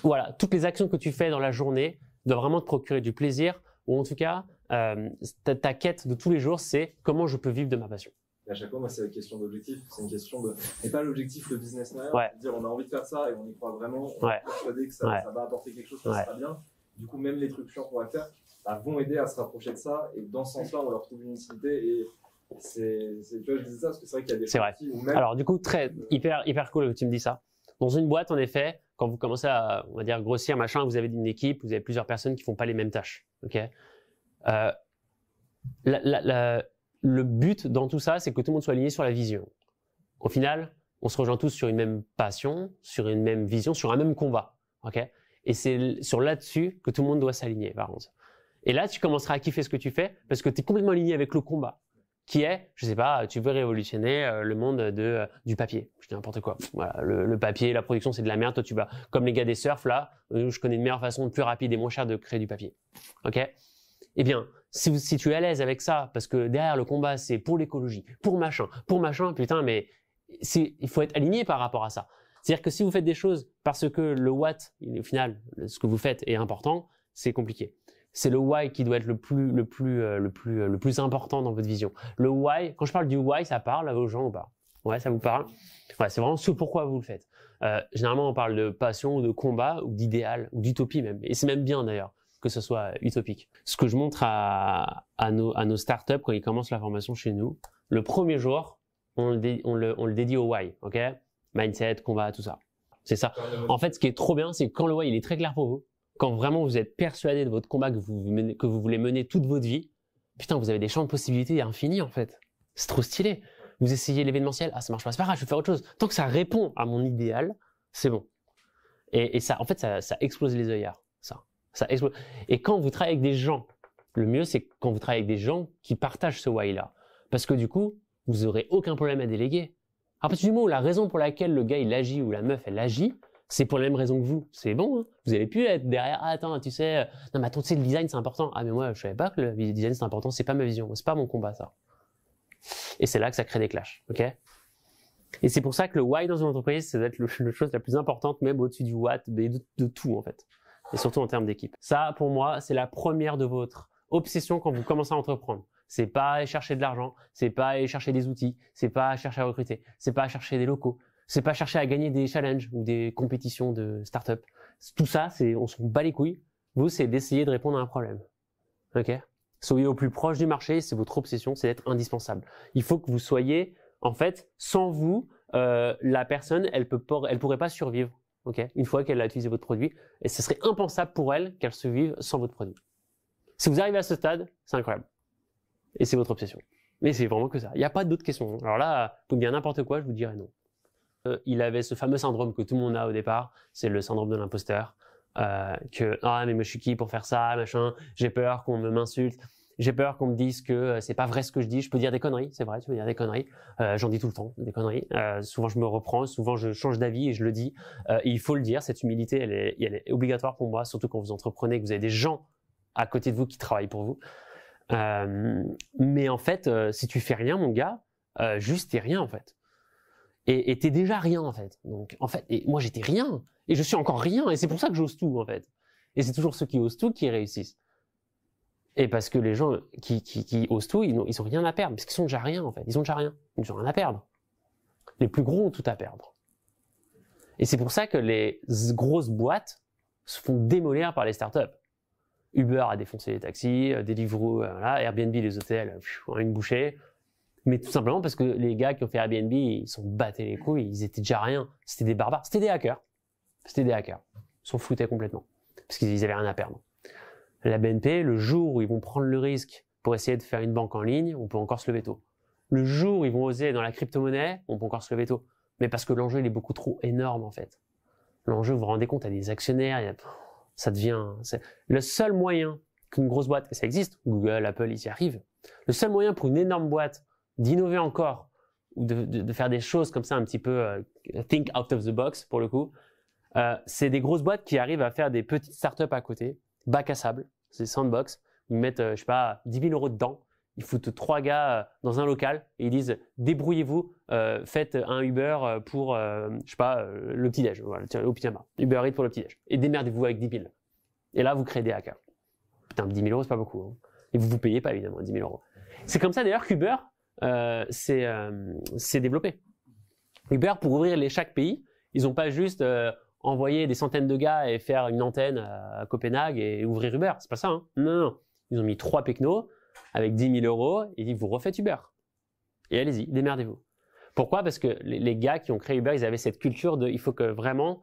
A: voilà, toutes les actions que tu fais dans la journée doivent vraiment te procurer du plaisir, ou en tout cas, ta quête de tous les jours, c'est comment je peux vivre de ma passion.
C: Et à chaque fois, moi, c'est la question d'objectif, c'est une question de, et pas l'objectif, le business derrière,
A: ouais.
C: Dire on a envie de faire ça et on y croit vraiment, on est persuadé que ça va apporter quelque chose, que ça sera bien. Du coup, même les trucs chiants qu'on va faire, vont aider à se rapprocher de ça, et dans ce sens-là, on leur trouve une utilité, et tu vois, je disais ça parce que c'est vrai qu'il y a des
A: parties où même... Alors, du coup, hyper cool que tu me dis ça. Dans une boîte, en effet, quand vous commencez à, on va dire, grossir, machin, vous avez une équipe, vous avez plusieurs personnes qui font pas les mêmes tâches. Ok. Le but dans tout ça, c'est que tout le monde soit aligné sur la vision. Au final, on se rejoint tous sur une même passion, sur une même vision, sur un même combat. Ok. Et c'est sur là-dessus que tout le monde doit s'aligner, par contre. Et là, tu commenceras à kiffer ce que tu fais parce que tu es complètement aligné avec le combat. qui est, je sais pas, tu veux révolutionner le monde du papier. Je dis n'importe quoi. Voilà, le papier, la production, c'est de la merde. Toi, tu vas, comme les gars des surfs, là, je connais une meilleure façon, plus rapide et moins chère de créer du papier. Ok? Eh bien, si tu es à l'aise avec ça, parce que derrière le combat, c'est pour l'écologie, pour machin, putain, mais il faut être aligné par rapport à ça. C'est-à-dire que si vous faites des choses parce que le what, au final, ce que vous faites est important, c'est compliqué. C'est le why qui doit être le plus important dans votre vision. Le why, quand je parle du why, ça parle aux gens ou pas? Ouais, ça vous parle? Ouais, c'est vraiment ce pourquoi vous le faites. Généralement, on parle de passion, ou de combat, ou d'idéal, ou d'utopie même. Et c'est même bien d'ailleurs que ce soit utopique. Ce que je montre à nos startups quand ils commencent la formation chez nous, le premier jour, on le dédie au why, ok? Mindset, combat, tout ça. C'est ça. En fait, ce qui est trop bien, c'est que quand le why il est très clair pour vous, quand vraiment vous êtes persuadé de votre combat que vous voulez mener toute votre vie, putain, vous avez des champs de possibilités infinis en fait. C'est trop stylé. Vous essayez l'événementiel, ah ça marche pas, c'est pas grave, je vais faire autre chose. Tant que ça répond à mon idéal, c'est bon. Et ça, en fait, ça explose les œillères, ça explose. Et quand vous travaillez avec des gens, le mieux c'est quand vous travaillez avec des gens qui partagent ce why là, parce que du coup, vous aurez aucun problème à déléguer. À partir du moment où la raison pour laquelle le gars il agit ou la meuf elle agit, c'est pour la même raison que vous. C'est bon, hein. Vous avez pu être derrière. Ah, attends, tu sais, non, mais attends, tu sais, le design c'est important. Ah, mais moi, je savais pas que le design c'est important. C'est pas ma vision. C'est pas mon combat, ça. Et c'est là que ça crée des clashs, ok? Et c'est pour ça que le why dans une entreprise, ça doit être la chose la plus importante, même au-dessus du what, de tout, en fait. Et surtout en termes d'équipe. Ça, pour moi, c'est la première de votre obsession quand vous commencez à entreprendre. C'est pas aller chercher de l'argent, c'est pas aller chercher des outils, c'est pas chercher à recruter, c'est pas chercher des locaux, c'est pas chercher à gagner des challenges ou des compétitions de start-up. Tout ça, on s'en bat les couilles. Vous, c'est d'essayer de répondre à un problème. Ok? Soyez au plus proche du marché, c'est votre obsession, c'est d'être indispensable. Il faut que vous soyez, en fait, sans vous, la personne, elle pourrait pas survivre. Ok? Une fois qu'elle a utilisé votre produit, et ce serait impensable pour elle qu'elle survive sans votre produit. Si vous arrivez à ce stade, c'est incroyable. Et c'est votre obsession. Mais c'est vraiment que ça. Il n'y a pas d'autres questions. Alors là, vous pouvez me dire n'importe quoi, je vous dirais non. Il avait ce fameux syndrome que tout le monde a au départ, c'est le syndrome de l'imposteur. Ah mais moi je suis qui pour faire ça, machin, j'ai peur qu'on m'insulte, j'ai peur qu'on me dise que c'est pas vrai ce que je dis, je peux dire des conneries, c'est vrai, tu peux dire des conneries, j'en dis tout le temps, des conneries, souvent je me reprends, souvent je change d'avis et je le dis, et il faut le dire, cette humilité elle est obligatoire pour moi, surtout quand vous entreprenez, que vous avez des gens à côté de vous qui travaillent pour vous. Mais en fait, si tu fais rien, mon gars, juste t'es rien en fait. Et t'es déjà rien en fait. Donc en fait, et moi j'étais rien, et je suis encore rien, et c'est pour ça que j'ose tout en fait. Et c'est toujours ceux qui osent tout qui réussissent. Et parce que les gens qui osent tout, ils ont rien à perdre, parce qu'ils sont déjà rien en fait. Ils ont déjà rien, ils ont rien à perdre. Les plus gros ont tout à perdre. Et c'est pour ça que les grosses boîtes se font démolir par les startups. Uber a défoncé les taxis, Deliveroo, voilà, Airbnb, les hôtels, ont une bouchée. Mais tout simplement parce que les gars qui ont fait Airbnb, ils s'en battaient les couilles, ils étaient déjà rien. C'était des barbares, c'était des hackers. C'était des hackers. Ils s'en foutaient complètement. Parce qu'ils avaient rien à perdre. La BNP, le jour où ils vont prendre le risque pour essayer de faire une banque en ligne, on peut encore se lever tôt. Le jour où ils vont oser dans la crypto-monnaie, on peut encore se lever tôt. Mais parce que l'enjeu, il est beaucoup trop énorme, en fait. L'enjeu, vous vous rendez compte, il y a des actionnaires, ça devient... Le seul moyen qu'une grosse boîte, et ça existe, Google, Apple, ils y arrivent, le seul moyen pour une énorme boîte d'innover encore, ou de faire des choses comme ça un petit peu think out of the box, pour le coup, c'est des grosses boîtes qui arrivent à faire des petites startups à côté, bac à sable, c'est sandbox, ils mettent, je sais pas, 10 000 euros dedans, ils foutent 3 gars dans un local et ils disent débrouillez-vous, faites un Uber pour, je sais pas, le petit-déj, voilà, au pyjama, Uber Eats pour le petit-déj, et démerdez-vous avec 10 000. Et là, vous créez des hackers. Putain, 10 000 euros, c'est pas beaucoup. Hein. Et vous payez pas, évidemment, 10 000 euros. C'est comme ça d'ailleurs qu'Uber s'est développé. Uber, pour ouvrir chaque pays, ils n'ont pas juste envoyé des centaines de gars et faire une antenne à Copenhague et ouvrir Uber. C'est pas ça, hein. Non. Ils ont mis 3 pecnos avec 10 000 euros et ils disent vous refaites Uber. Et allez-y, démerdez-vous. Pourquoi? Parce que les gars qui ont créé Uber, ils avaient cette culture de il faut que vraiment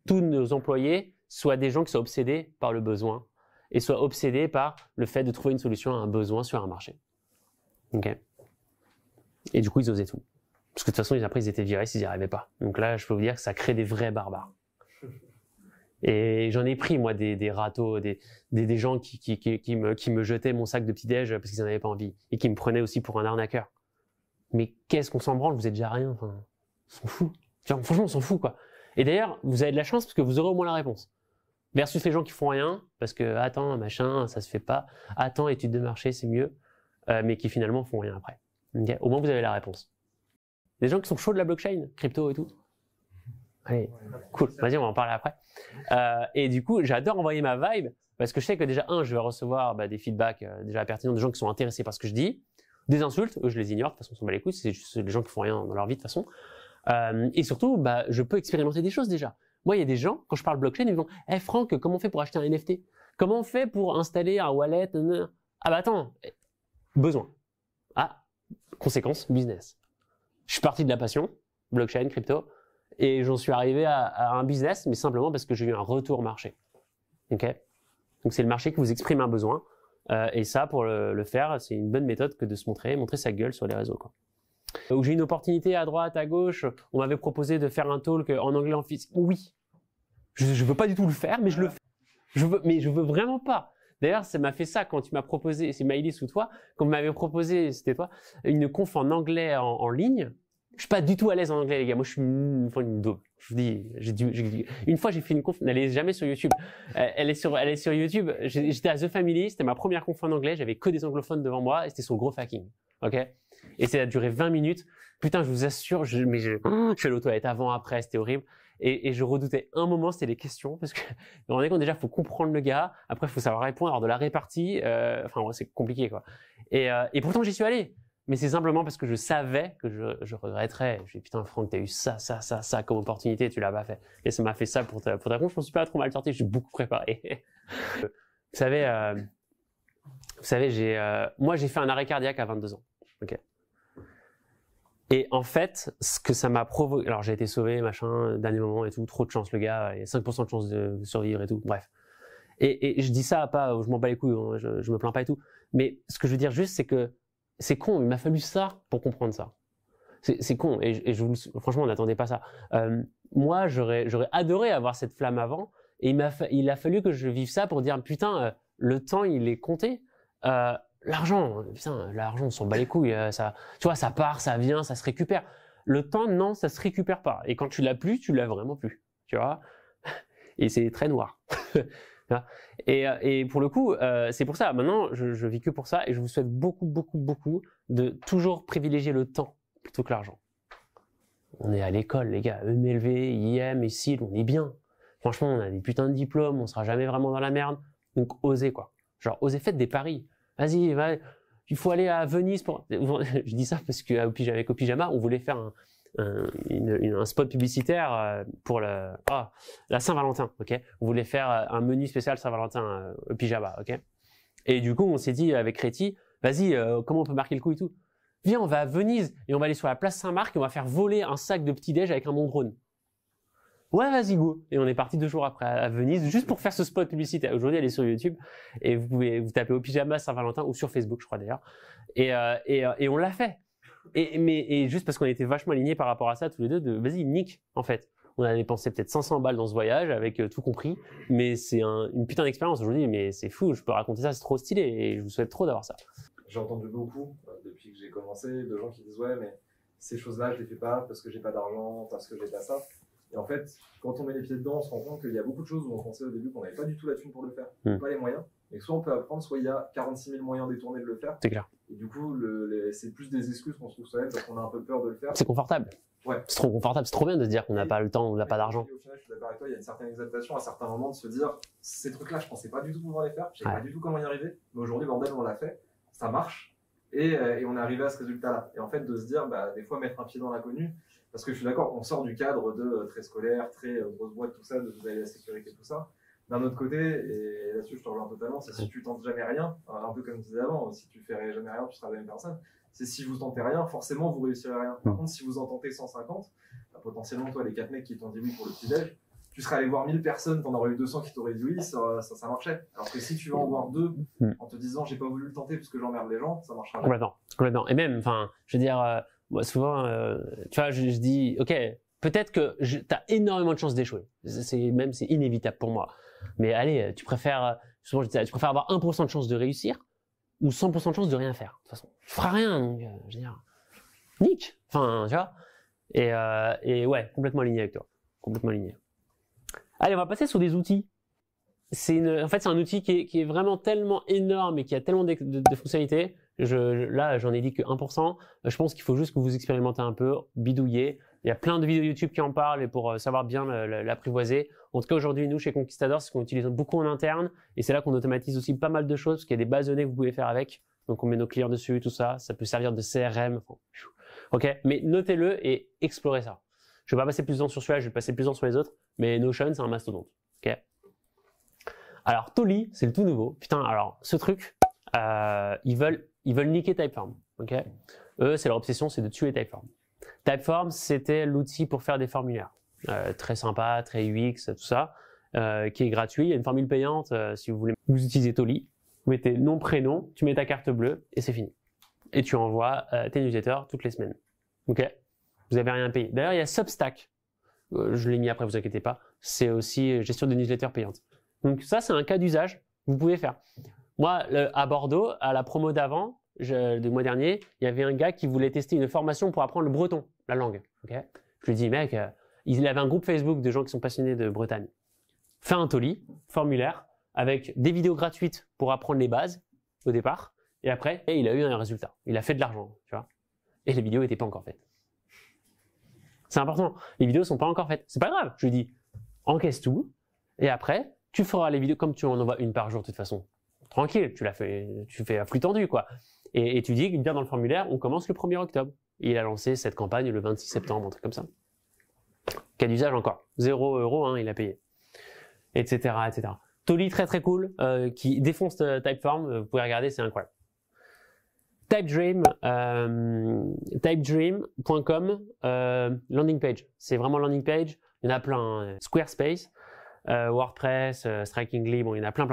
A: tous nos employés soient des gens qui soient obsédés par le besoin et soient obsédés par le fait de trouver une solution à un besoin sur un marché. Ok. Et du coup, ils osaient tout. Parce que de toute façon, après, ils étaient virés s'ils n'y arrivaient pas. Donc là, je peux vous dire que ça crée des vrais barbares. Et j'en ai pris, moi, des râteaux, des gens qui me jetaient mon sac de petit-déj parce qu'ils n'en avaient pas envie. Et qui me prenaient aussi pour un arnaqueur. Mais qu'est-ce qu'on s'en branle, vous êtes déjà rien, enfin, on s'en fout. Enfin, franchement, on s'en fout, quoi. Et d'ailleurs, vous avez de la chance parce que vous aurez au moins la réponse. Versus les gens qui font rien, parce que, attends, machin, ça se fait pas. Attends, étude de marché, c'est mieux. Mais qui finalement font rien après. Okay, au moins, vous avez la réponse. Des gens qui sont chauds de la blockchain, crypto et tout. Allez, cool. Vas-y, on va en parler après. Et du coup, j'adore envoyer ma vibe parce que je sais que déjà, je vais recevoir des feedbacks déjà pertinents de gens qui sont intéressés par ce que je dis. Des insultes, eux, je les ignore, de toute façon, on s'en bat les couilles, c'est juste des gens qui font rien dans leur vie, de toute façon. Et surtout, je peux expérimenter des choses déjà. Moi, il y a des gens, quand je parle blockchain, ils me disent « Hey Franck, comment on fait pour acheter un NFT? Comment on fait pour installer un wallet ?» Ah bah attends, besoin. Ah, conséquence, business. Je suis parti de la passion, blockchain, crypto, et j'en suis arrivé à un business, mais simplement parce que j'ai eu un retour marché. Okay, donc c'est le marché qui vous exprime un besoin. Et ça, pour le faire, c'est une bonne méthode que de se montrer sa gueule sur les réseaux, quoi. Donc j'ai une opportunité à droite, à gauche. On m'avait proposé de faire un talk en anglais en physique. Oui, je veux pas du tout le faire, mais je le fais. Je veux vraiment pas. D'ailleurs, ça m'a fait ça quand tu m'as proposé, c'est Maïlis ou toi, quand vous m'avez proposé, c'était toi, une conf en anglais en ligne. Je suis pas du tout à l'aise en anglais, les gars. Moi, je suis une daube. Je vous dis, une fois, j'ai fait une conf, elle est jamais sur YouTube. Elle est sur YouTube. J'étais à The Family, c'était ma première conf en anglais. J'avais que des anglophones devant moi et c'était sur Growth Hacking. Ok? Et ça a duré 20 minutes. Putain, je vous assure, je suis allé aux toilettes avant, après, c'était horrible. Et je redoutais un moment, c'était les questions, parce que vous vous rendez compte, déjà, faut comprendre le gars. Après, faut savoir répondre, avoir de la répartie. Enfin, ouais, c'est compliqué, quoi. Et pourtant, j'y suis allé. Mais c'est simplement parce que je savais que je regretterais. Je dis, putain, Franck, t'as eu ça comme opportunité, tu l'as pas fait. Et ça m'a fait ça pour ta conf. Je m'en suis pas trop mal sorti, je suis beaucoup préparé. Vous savez, moi, j'ai fait un arrêt cardiaque à 22 ans. Ok. Et en fait, ce que ça m'a provoqué, alors j'ai été sauvé, machin, dernier moment et tout, trop de chance, le gars, il y a 5% de chance de survivre et tout, bref. Et je dis ça, pas, je m'en bats les couilles, hein, je me plains pas et tout. Mais ce que je veux dire juste, c'est que c'est con, il m'a fallu ça pour comprendre ça. C'est con, et franchement, on n'attendait pas ça. Moi, j'aurais adoré avoir cette flamme avant, et il a fallu que je vive ça pour dire, putain, le temps, il est compté. L'argent, putain, l'argent, on s'en bat les couilles. Ça, tu vois, ça part, ça vient, ça se récupère. Le temps, non, ça se récupère pas. Et quand tu l'as plus, tu l'as vraiment plus. Tu vois. Et c'est très noir. Et pour le coup, c'est pour ça. Maintenant, je vis que pour ça, et je vous souhaite beaucoup de toujours privilégier le temps plutôt que l'argent. On est à l'école, les gars. EMLV, IM, ICIL, on est bien. Franchement, on a des putains de diplômes, on sera jamais vraiment dans la merde. Donc, osez, quoi. Genre, osez, faites des paris. Vas-y, il faut aller à Venise pour... Je dis ça parce qu'avec Au Pyjama, on voulait faire un spot publicitaire pour la Saint-Valentin, ok. On voulait faire un menu spécial Saint-Valentin Au Pyjama, ok. Et du coup, on s'est dit avec Réti, vas-y, comment on peut marquer le coup et tout. Viens, on va à Venise et on va aller sur la place Saint-Marc et on va faire voler un sac de petit-déj avec un mon drone. Ouais, vas-y, go. Et on est parti 2 jours après à Venise, juste pour faire ce spot publicitaire. Aujourd'hui, elle est sur YouTube, et vous tapez Au Pyjama Saint-Valentin, ou sur Facebook, je crois d'ailleurs. Et on l'a fait. Et juste parce qu'on était vachement alignés par rapport à ça, tous les deux, vas-y, nique, en fait. On a dépensé peut-être 500 balles dans ce voyage, avec tout compris, mais c'est une putain d'expérience. Aujourd'hui, mais c'est fou, je peux raconter ça, c'est trop stylé, et je vous souhaite trop d'avoir ça.
C: J'ai entendu beaucoup, depuis que j'ai commencé, de gens qui disent, ouais, mais ces choses-là, je les fais pas parce que j'ai pas d'argent, parce que j'ai pas ça. Et en fait, quand on met les pieds dedans, on se rend compte qu'il y a beaucoup de choses où on pensait au début qu'on n'avait pas du tout la thune pour le faire, pas les moyens. Et soit on peut apprendre, soit il y a 46 000 moyens détournés de le faire.
A: C'est clair.
C: Et du coup, c'est plus des excuses qu'on se trouve soi-même parce qu'on a un peu peur de le faire.
A: C'est confortable. Ouais. C'est trop confortable, c'est trop bien de se dire qu'on n'a pas le temps, on n'a pas d'argent.
C: Au final, je suis d'accord avec toi, il y a une certaine exaltation à certains moments de se dire, ces trucs-là, je pensais pas du tout pouvoir les faire, je savais pas du tout comment y arriver, mais aujourd'hui, bordel, on l'a fait, ça marche, et on est arrivé à ce résultat-là. Et en fait, de se dire, des fois, mettre un pied dans l'inconnu, parce que je suis d'accord, on sort du cadre de très scolaire, très grosse boîte, tout ça, de vous avez la sécurité, tout ça. D'un autre côté, et là-dessus je te rejoins totalement, c'est si tu tentes jamais rien, un peu comme je disais avant, si tu fais jamais rien, tu seras la même personne. C'est si vous tentez rien, forcément vous réussirez rien. Par contre, si vous en tentez 150, potentiellement toi, les 4 mecs qui t'ont dit oui pour le petit-déj, tu serais allé voir 1000 personnes, t'en aurais eu 200 qui t'auraient dit oui, ça marchait. Alors que si tu vas en voir 2 en te disant j'ai pas voulu le tenter parce que j'emmerde les gens, ça marchera pas.
A: Complètement. Et même, enfin, je veux dire, moi souvent, tu vois, je dis, ok, peut-être que tu as énormément de chances d'échouer. C'est inévitable pour moi. Mais allez, souvent je disais, tu préfères avoir 1% de chance de réussir ou 100% de chance de rien faire. De toute façon, tu feras rien, donc, je veux dire, nique. Enfin, tu vois. Et ouais, complètement aligné avec toi. Complètement aligné. Allez, on va passer sur des outils. En fait, c'est un outil qui est vraiment tellement énorme et qui a tellement de fonctionnalités. Là, j'en ai dit que 1%. Je pense qu'il faut juste que vous expérimentez un peu, bidouillez. Il y a plein de vidéos YouTube qui en parlent et pour savoir bien l'apprivoiser. En tout cas, aujourd'hui, nous, chez Conquistador, c'est ce qu'on utilise beaucoup en interne. Et c'est là qu'on automatise aussi pas mal de choses parce qu'il y a des bases de données que vous pouvez faire avec. Donc, on met nos clients dessus, tout ça. Ça peut servir de CRM. OK, mais notez-le et explorez ça. Je vais pas passer plus de temps sur celui-là, je vais passer plus de temps sur les autres. Mais Notion, c'est un mastodonte. OK. Alors, Toly, c'est le tout nouveau. Putain, alors, ce truc, ils veulent niquer Typeform. OK. Eux, c'est leur obsession, c'est de tuer Typeform. Typeform, c'était l'outil pour faire des formulaires. Très sympa, très UX, tout ça, qui est gratuit. Il y a une formule payante, si vous voulez. Vous utilisez Toly, vous mettez nom, prénom, tu mets ta carte bleue et c'est fini. Et tu envoies tes newsletters toutes les semaines. OK. Vous n'avez rien payé. D'ailleurs, il y a Substack. Je l'ai mis après, vous inquiétez pas. C'est aussi gestion de newsletters payantes. Donc ça, c'est un cas d'usage que vous pouvez faire. Moi, à Bordeaux, à la promo d'avant, du mois dernier, il y avait un gars qui voulait tester une formation pour apprendre le breton, la langue. Okay, je lui dis, mec, il avait un groupe Facebook de gens qui sont passionnés de Bretagne. Fais un Toly, formulaire, avec des vidéos gratuites pour apprendre les bases au départ, et après, il a eu un résultat. Il a fait de l'argent, tu vois. Et les vidéos n'étaient pas encore faites. C'est important. Les vidéos sont pas encore faites. C'est pas grave. Je lui dis, encaisse tout, et après, tu feras les vidéos comme tu en envoies une par jour de toute façon. Tranquille, tu fais à flux tendu, quoi. Et tu dis, bien dans le formulaire, on commence le 1er octobre. Et il a lancé cette campagne le 26 septembre, un truc comme ça. Cas d'usage encore. 0 €, hein, il a payé. Etc., etc. Toly, très très cool, qui défonce Typeform. Vous pouvez regarder, c'est incroyable. Typedream.com, landing page. C'est vraiment landing page. Il y en a plein. Hein. Squarespace, WordPress, Strikingly, bon, il y en a plein.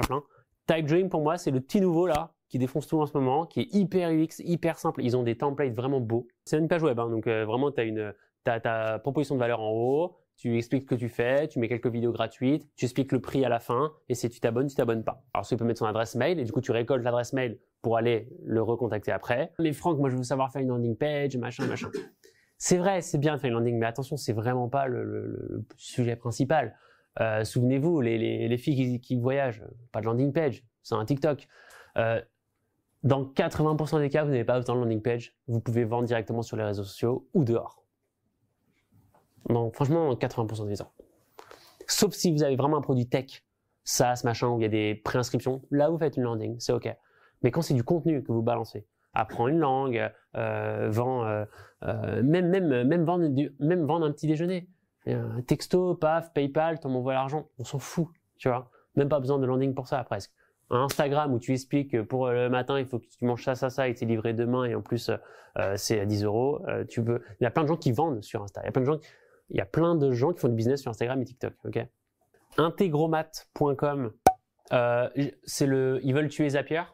A: Typedream, pour moi, c'est le petit nouveau là, qui défonce tout en ce moment, qui est hyper UX, hyper simple. Ils ont des templates vraiment beaux. C'est une page web, hein, donc vraiment, tu as ta proposition de valeur en haut, tu expliques ce que tu fais, tu mets quelques vidéos gratuites, tu expliques le prix à la fin, et si tu t'abonnes pas. Alors, tu peux mettre son adresse mail, et du coup, tu récoltes l'adresse mail pour aller le recontacter après. Mais Franck, moi, je veux savoir faire une landing page, machin. C'est vrai, c'est bien de faire une landing, mais attention, c'est vraiment pas le sujet principal. Souvenez-vous, les filles qui voyagent, pas de landing page, c'est un TikTok. Dans 80% des cas, vous n'avez pas besoin de landing page. Vous pouvez vendre directement sur les réseaux sociaux ou dehors. Donc, franchement, 80% des cas. Sauf si vous avez vraiment un produit tech, SaaS, machin, où il y a des préinscriptions, là, vous faites une landing, c'est OK. Mais quand c'est du contenu que vous balancez, apprends une langue, même vendre un petit déjeuner. Texto, paf, PayPal, t'en m'envoies l'argent, on s'en fout, tu vois. Même pas besoin de landing pour ça, presque. Un Instagram où tu expliques que pour le matin, il faut que tu manges ça, et c'est livré demain, et en plus, c'est à 10 €. Il y a plein de gens qui vendent sur Insta. Il y a plein de gens qui font du business sur Instagram et TikTok, ok. Integromat.com, ils veulent tuer Zapier,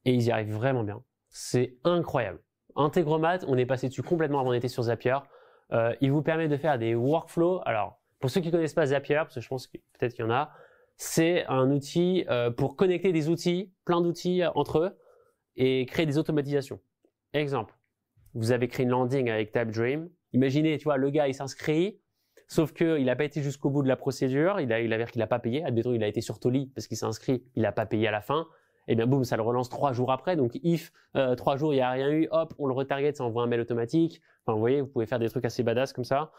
A: et ils y arrivent vraiment bien. C'est incroyable. Integromat, on est passé dessus complètement avant d'été sur Zapier. Il vous permet de faire des workflows. Alors, pour ceux qui ne connaissent pas Zapier, parce que je pense que peut-être qu'il y en a, c'est un outil pour connecter des outils, plein d'outils entre eux et créer des automatisations. Exemple, vous avez créé une landing avec Typedream. Imaginez, tu vois, le gars, il s'inscrit, sauf qu'il n'a pas été jusqu'au bout de la procédure, il avère qu'il n'a pas payé. Admettons, il a été sur Toly parce qu'il s'est inscrit, il n'a pas payé à la fin. Et bien, boum, ça le relance 3 jours après. Donc, if 3 jours, il n'y a rien eu, hop, on le retarget, ça envoie un mail automatique. Enfin, vous voyez, vous pouvez faire des trucs assez badass comme ça.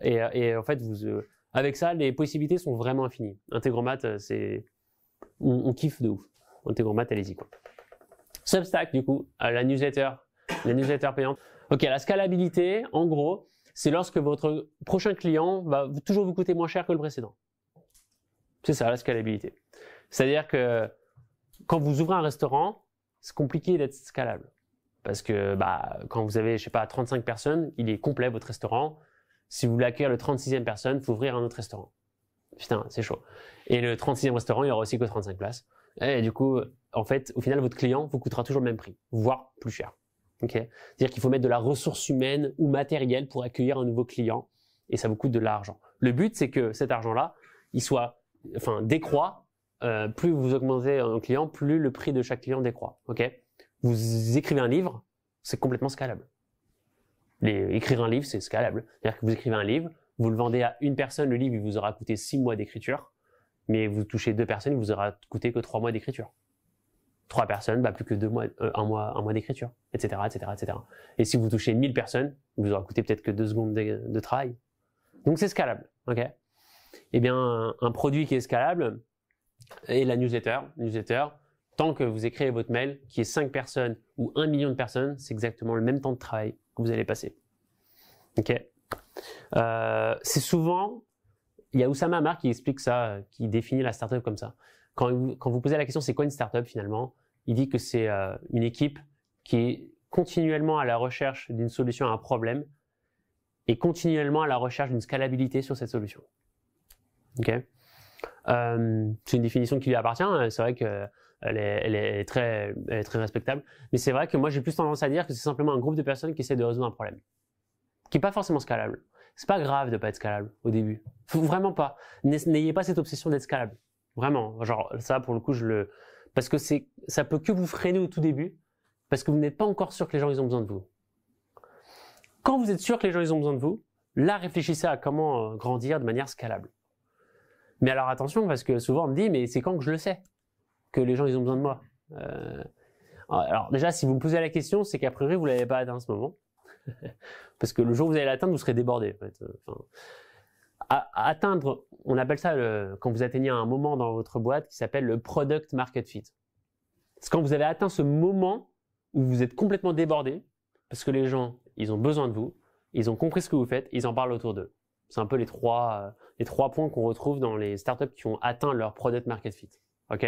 A: Et en fait, avec ça, les possibilités sont vraiment infinies. Integromat, on kiffe de ouf. Integromat, allez-y, quoi. Substack, du coup, la newsletter payante. Ok, la scalabilité, en gros, c'est lorsque votre prochain client va toujours vous coûter moins cher que le précédent. C'est ça, la scalabilité. C'est-à-dire que quand vous ouvrez un restaurant, c'est compliqué d'être scalable. Parce que quand vous avez, je sais pas, 35 personnes, il est complet votre restaurant. Si vous voulez accueillir le 36e personne, il faut ouvrir un autre restaurant. Putain, c'est chaud. Et le 36e restaurant, il y aura aussi que 35 places. Et du coup, en fait, au final, votre client vous coûtera toujours le même prix, voire plus cher. Okay. C'est-à-dire qu'il faut mettre de la ressource humaine ou matérielle pour accueillir un nouveau client. et ça vous coûte de l'argent. Le but, c'est que cet argent-là, décroît. Plus vous augmentez un client, plus le prix de chaque client décroît. Ok? Vous écrivez un livre, c'est complètement scalable. Écrire un livre, c'est scalable. C'est-à-dire que vous écrivez un livre, vous le vendez à une personne, le livre il vous aura coûté 6 mois d'écriture, mais vous touchez 2 personnes, il vous aura coûté que 3 mois d'écriture. 3 personnes, plus que 2 mois, un mois d'écriture, etc., etc., etc. Et si vous touchez 1000 personnes, il vous aura coûté peut-être que 2 secondes de travail. Donc c'est scalable. Ok? Eh bien, un produit qui est scalable est la newsletter. Tant que vous écrivez votre mail, qui est 5 personnes ou 1 million de personnes, c'est exactement le même temps de travail que vous allez passer. Ok? C'est souvent, il y a Oussama Ammar qui explique ça, qui définit la startup comme ça. Quand vous posez la question, c'est quoi une startup finalement? Il dit que c'est une équipe qui est continuellement à la recherche d'une solution à un problème et continuellement à la recherche d'une scalabilité sur cette solution. Ok? C'est une définition qui lui appartient. C'est vrai qu'elle est très respectable. Mais c'est vrai que moi, j'ai plus tendance à dire que c'est simplement un groupe de personnes qui essaient de résoudre un problème, qui n'est pas forcément scalable. C'est pas grave de ne pas être scalable au début. Vraiment pas. N'ayez pas cette obsession d'être scalable. Vraiment. Genre, ça, pour le coup, parce que ça peut que vous freiner au tout début, parce que vous n'êtes pas encore sûr que les gens, ils ont besoin de vous. Quand vous êtes sûr que les gens, ils ont besoin de vous, là, réfléchissez à comment grandir de manière scalable. Mais alors attention, parce que souvent on me dit, mais c'est quand que je le sais que les gens ils ont besoin de moi? Alors déjà, si vous me posez la question, c'est qu'a priori vous ne l'avez pas atteint en ce moment. Parce que le jour où vous allez l'atteindre, vous serez débordé. En fait. Atteindre, on appelle ça quand vous atteignez un moment dans votre boîte qui s'appelle le product market fit. C'est quand vous avez atteint ce moment où vous êtes complètement débordé, parce que les gens, ils ont besoin de vous, ils ont compris ce que vous faites, ils en parlent autour d'eux. C'est un peu les trois points qu'on retrouve dans les startups qui ont atteint leur product market fit. Ok?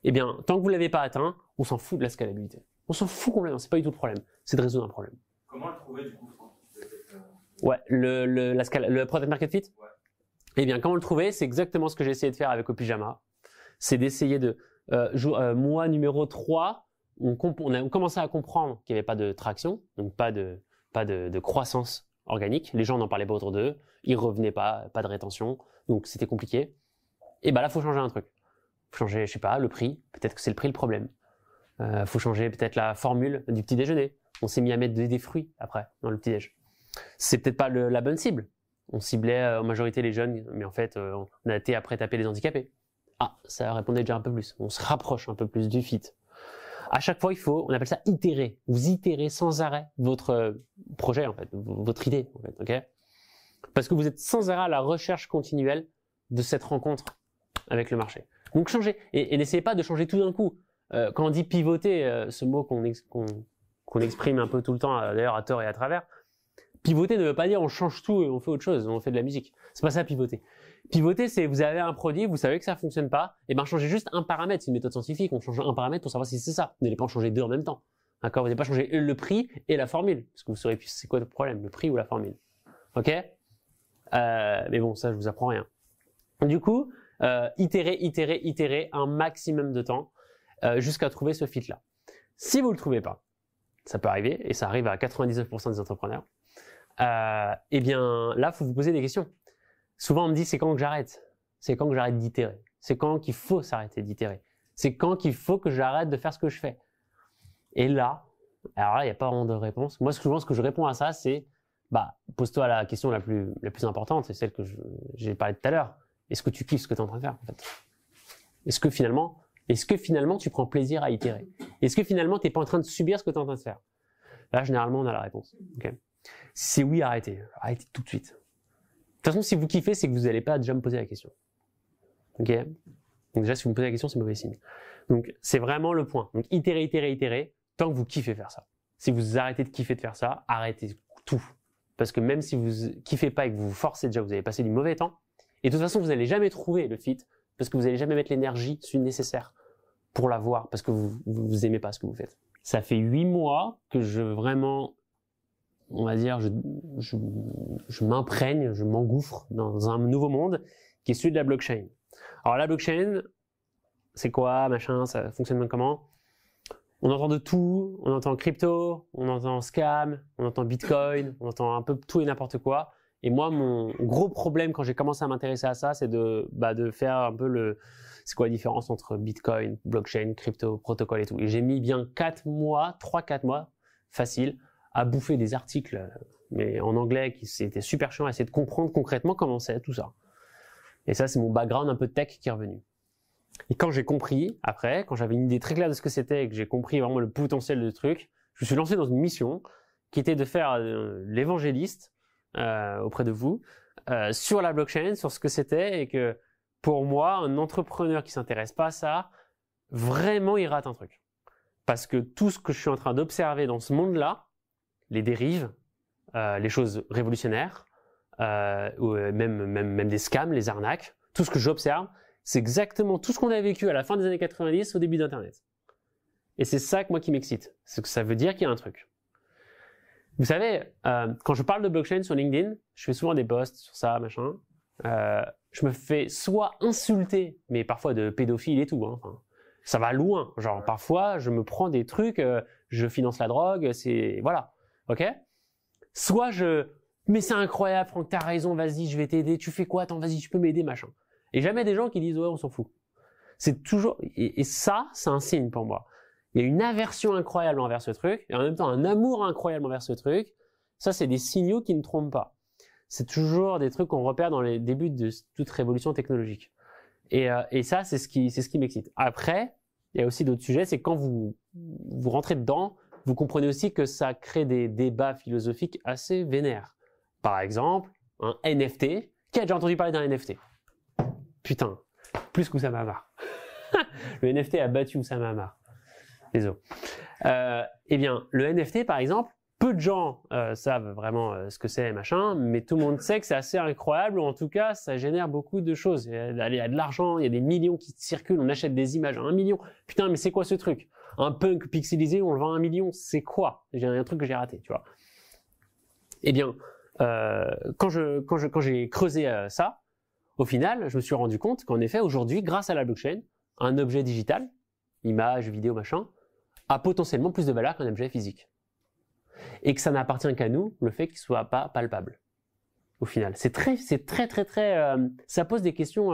A: Eh bien, tant que vous ne l'avez pas atteint, on s'en fout de la scalabilité. On s'en fout complètement, c'est pas du tout le problème. C'est de résoudre un problème.
C: Comment le trouver du coup?
A: Ouais, le product market fit?
C: Ouais.
A: Eh bien, comment le trouver? C'est exactement ce que j'ai essayé de faire avec Opijama. C'est d'essayer de... mois numéro 3, on a commencé à comprendre qu'il n'y avait pas de traction, donc pas de croissance organique. Les gens n'en parlaient pas autour d'eux, ils revenaient pas de rétention, donc c'était compliqué. Et là, faut changer un truc. Faut changer, je sais pas, le prix. Peut-être que c'est le prix le problème. Faut changer peut-être la formule du petit déjeuner. On s'est mis à mettre des fruits après dans le petit déj. C'est peut-être pas la bonne cible. On ciblait en majorité les jeunes, mais en fait, on a été après taper les handicapés. Ah, ça répondait déjà un peu plus. On se rapproche un peu plus du fit. À chaque fois, on appelle ça itérer. Vous itérez sans arrêt votre projet, en fait, votre idée, en fait, ok? Parce que vous êtes sans arrêt à la recherche continuelle de cette rencontre avec le marché. Donc changez, et n'essayez pas de changer tout d'un coup. Quand on dit pivoter, ce mot qu'on exprime un peu tout le temps, d'ailleurs à tort et à travers, pivoter ne veut pas dire on change tout et on fait autre chose, on fait de la musique. C'est pas ça pivoter. Pivoter, c'est vous avez un produit, vous savez que ça fonctionne pas, et changez juste un paramètre. C'est une méthode scientifique, on change un paramètre pour savoir si c'est ça. Vous n'allez pas en changer 2 en même temps. D'accord? Vous n'allez pas changer le prix et la formule, parce que vous saurez plus c'est quoi le problème, le prix ou la formule. Ok? Mais bon, ça je vous apprends rien. Du coup, itérer un maximum de temps jusqu'à trouver ce fit-là. Si vous le trouvez pas, ça peut arriver, et ça arrive à 99% des entrepreneurs, eh bien là, il faut vous poser des questions. Souvent, on me dit, c'est quand que j'arrête? C'est quand que j'arrête d'itérer? C'est quand qu'il faut s'arrêter d'itérer? C'est quand qu'il faut que j'arrête de faire ce que je fais? Et là, alors là, il n'y a pas vraiment de réponse. Moi, souvent, ce que je réponds à ça, c'est, pose-toi la question la plus importante, c'est celle que j'ai parlé tout à l'heure. Est-ce que tu kiffes ce que tu es en train de faire, en fait? Est-ce que finalement, tu prends plaisir à itérer? Est-ce que finalement, tu n'es pas en train de subir ce que tu es en train de faire? Là, généralement, on a la réponse. Okay. Si c'est oui, arrêtez. Arrêtez tout de suite. De toute façon, si vous kiffez, c'est que vous n'allez pas déjà me poser la question. Ok? Donc déjà, si vous me posez la question, c'est mauvais signe. Donc, c'est vraiment le point. Donc, itérer, tant que vous kiffez faire ça. Si vous arrêtez de kiffer de faire ça, arrêtez tout. Parce que même si vous kiffez pas et que vous vous forcez déjà, vous avez passé du mauvais temps. Et de toute façon, vous n'allez jamais trouver le fit parce que vous n'allez jamais mettre l'énergie nécessaire pour l'avoir parce que vous aimez pas ce que vous faites. Ça fait 8 mois que on va dire, je m'imprègne, je m'engouffre dans un nouveau monde qui est celui de la blockchain. Alors la blockchain, c'est quoi, machin, ça fonctionne comment? On entend de tout, on entend crypto, on entend scam, on entend bitcoin, on entend un peu tout et n'importe quoi. Et moi, mon gros problème quand j'ai commencé à m'intéresser à ça, c'est de faire un peu c'est quoi la différence entre Bitcoin, blockchain, crypto, protocole et tout. Et j'ai mis bien 3-4 mois, facile, à bouffer des articles, mais en anglais, c'était super chiant, à essayer de comprendre concrètement comment c'est tout ça. Et ça, c'est mon background un peu tech qui est revenu. Et quand j'ai compris, après, quand j'avais une idée très claire de ce que c'était et que j'ai compris vraiment le potentiel du truc, je me suis lancé dans une mission qui était de faire l'évangéliste auprès de vous sur la blockchain, sur ce que c'était, et que pour moi, un entrepreneur qui s'intéresse pas à ça, vraiment il rate un truc. Parce que tout ce que je suis en train d'observer dans ce monde-là, les dérives, les choses révolutionnaires, ou même des scams, les arnaques, tout ce que j'observe, c'est exactement tout ce qu'on a vécu à la fin des années 90 au début d'Internet. Et c'est ça que moi qui m'excite. C'est que ça veut dire qu'il y a un truc. Vous savez, quand je parle de blockchain sur LinkedIn, je fais souvent des posts sur ça, machin. Je me fais soit insulter, mais parfois de pédophiles et tout. Hein. Enfin, ça va loin. Genre, parfois, je me prends des trucs, je finance la drogue, c'est... Voilà. OK? Soit mais c'est incroyable, Franck, t'as raison, vas-y, je vais t'aider. Tu fais quoi? Attends, vas-y, tu peux m'aider, machin. Et jamais des gens qui disent, ouais, on s'en fout. C'est toujours... Et ça, c'est un signe pour moi. Il y a une aversion incroyable envers ce truc, et en même temps un amour incroyable envers ce truc. Ça, c'est des signaux qui ne trompent pas. C'est toujours des trucs qu'on repère dans les débuts de toute révolution technologique. Et ça, c'est ce qui m'excite. Après, il y a aussi d'autres sujets, c'est quand vous rentrez dedans, vous comprenez aussi que ça crée des débats philosophiques assez vénères. Par exemple, un NFT. Qui a déjà entendu parler d'un NFT? Putain, plus qu'Oussama Hamar. Le NFT a battu Oussama Hamar. Désolé. Eh bien, le NFT, par exemple, peu de gens savent vraiment ce que c'est, machin, mais tout le monde sait que c'est assez incroyable, ou en tout cas, ça génère beaucoup de choses. Il y a de l'argent, il y a des millions qui circulent, on achète des images à 1 million. Putain, mais c'est quoi ce truc? Un punk pixelisé, on le vend à 1 million, c'est quoi? J'ai un truc que j'ai raté, tu vois. Eh bien, quand j'ai creusé ça, au final, je me suis rendu compte qu'en effet, aujourd'hui, grâce à la blockchain, un objet digital, image, vidéo, machin, a potentiellement plus de valeur qu'un objet physique. Et que ça n'appartient qu'à nous, le fait qu'il ne soit pas palpable. Au final. C'est très, ça pose des questions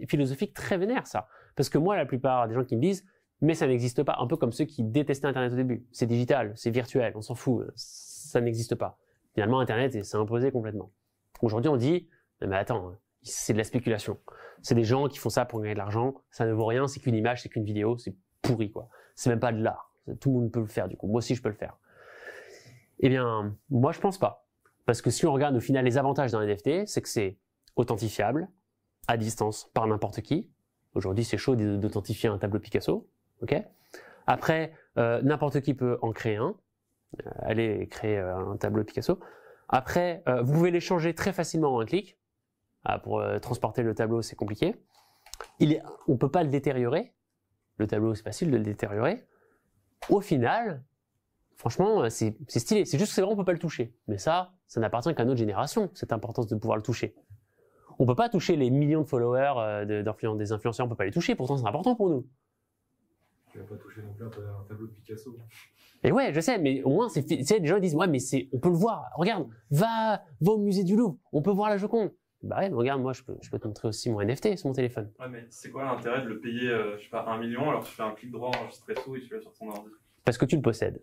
A: philosophiques très vénères, ça. Parce que moi, la plupart des gens qui me disent, mais ça n'existe pas, un peu comme ceux qui détestaient Internet au début. C'est digital, c'est virtuel, on s'en fout, ça n'existe pas. Finalement, Internet s'est imposé complètement. Aujourd'hui, on dit, mais attends, c'est de la spéculation. C'est des gens qui font ça pour gagner de l'argent, ça ne vaut rien, c'est qu'une image, c'est qu'une vidéo, c'est pourri, quoi. C'est même pas de l'art. Tout le monde peut le faire, du coup. Moi aussi, je peux le faire. Eh bien, moi, je pense pas. Parce que si on regarde au final les avantages d'un NFT, c'est que c'est authentifiable, à distance, par n'importe qui. Aujourd'hui, c'est chaud d'authentifier un tableau Picasso. Ok. Après, n'importe qui peut en créer un. Allez créer un tableau Picasso. Après, vous pouvez l'échanger très facilement en un clic. Pour transporter le tableau, c'est compliqué. On peut pas le détériorer. Le tableau, c'est facile de le détériorer. Au final, franchement, c'est stylé. C'est juste que c'est vrai, on peut pas le toucher. Mais ça n'appartient qu'à notre génération, cette importance de pouvoir le toucher. On peut pas toucher les millions de followers des influenceurs, on peut pas les toucher, pourtant c'est important pour nous.
C: Tu vas pas toucher non plus un tableau de Picasso.
A: Et ouais, je sais, mais au moins, tu sais, les gens disent, ouais, mais on peut le voir. Regarde, va au musée du Louvre, on peut voir la Joconde. Bah ouais, mais regarde, moi, je peux te montrer aussi mon NFT sur mon téléphone.
D: Ouais, mais c'est quoi l'intérêt de le payer, je sais pas, 1 million, alors tu fais un clic droit, enregistrer tout et tu l'as sur ton ordi?
A: Parce que tu le possèdes.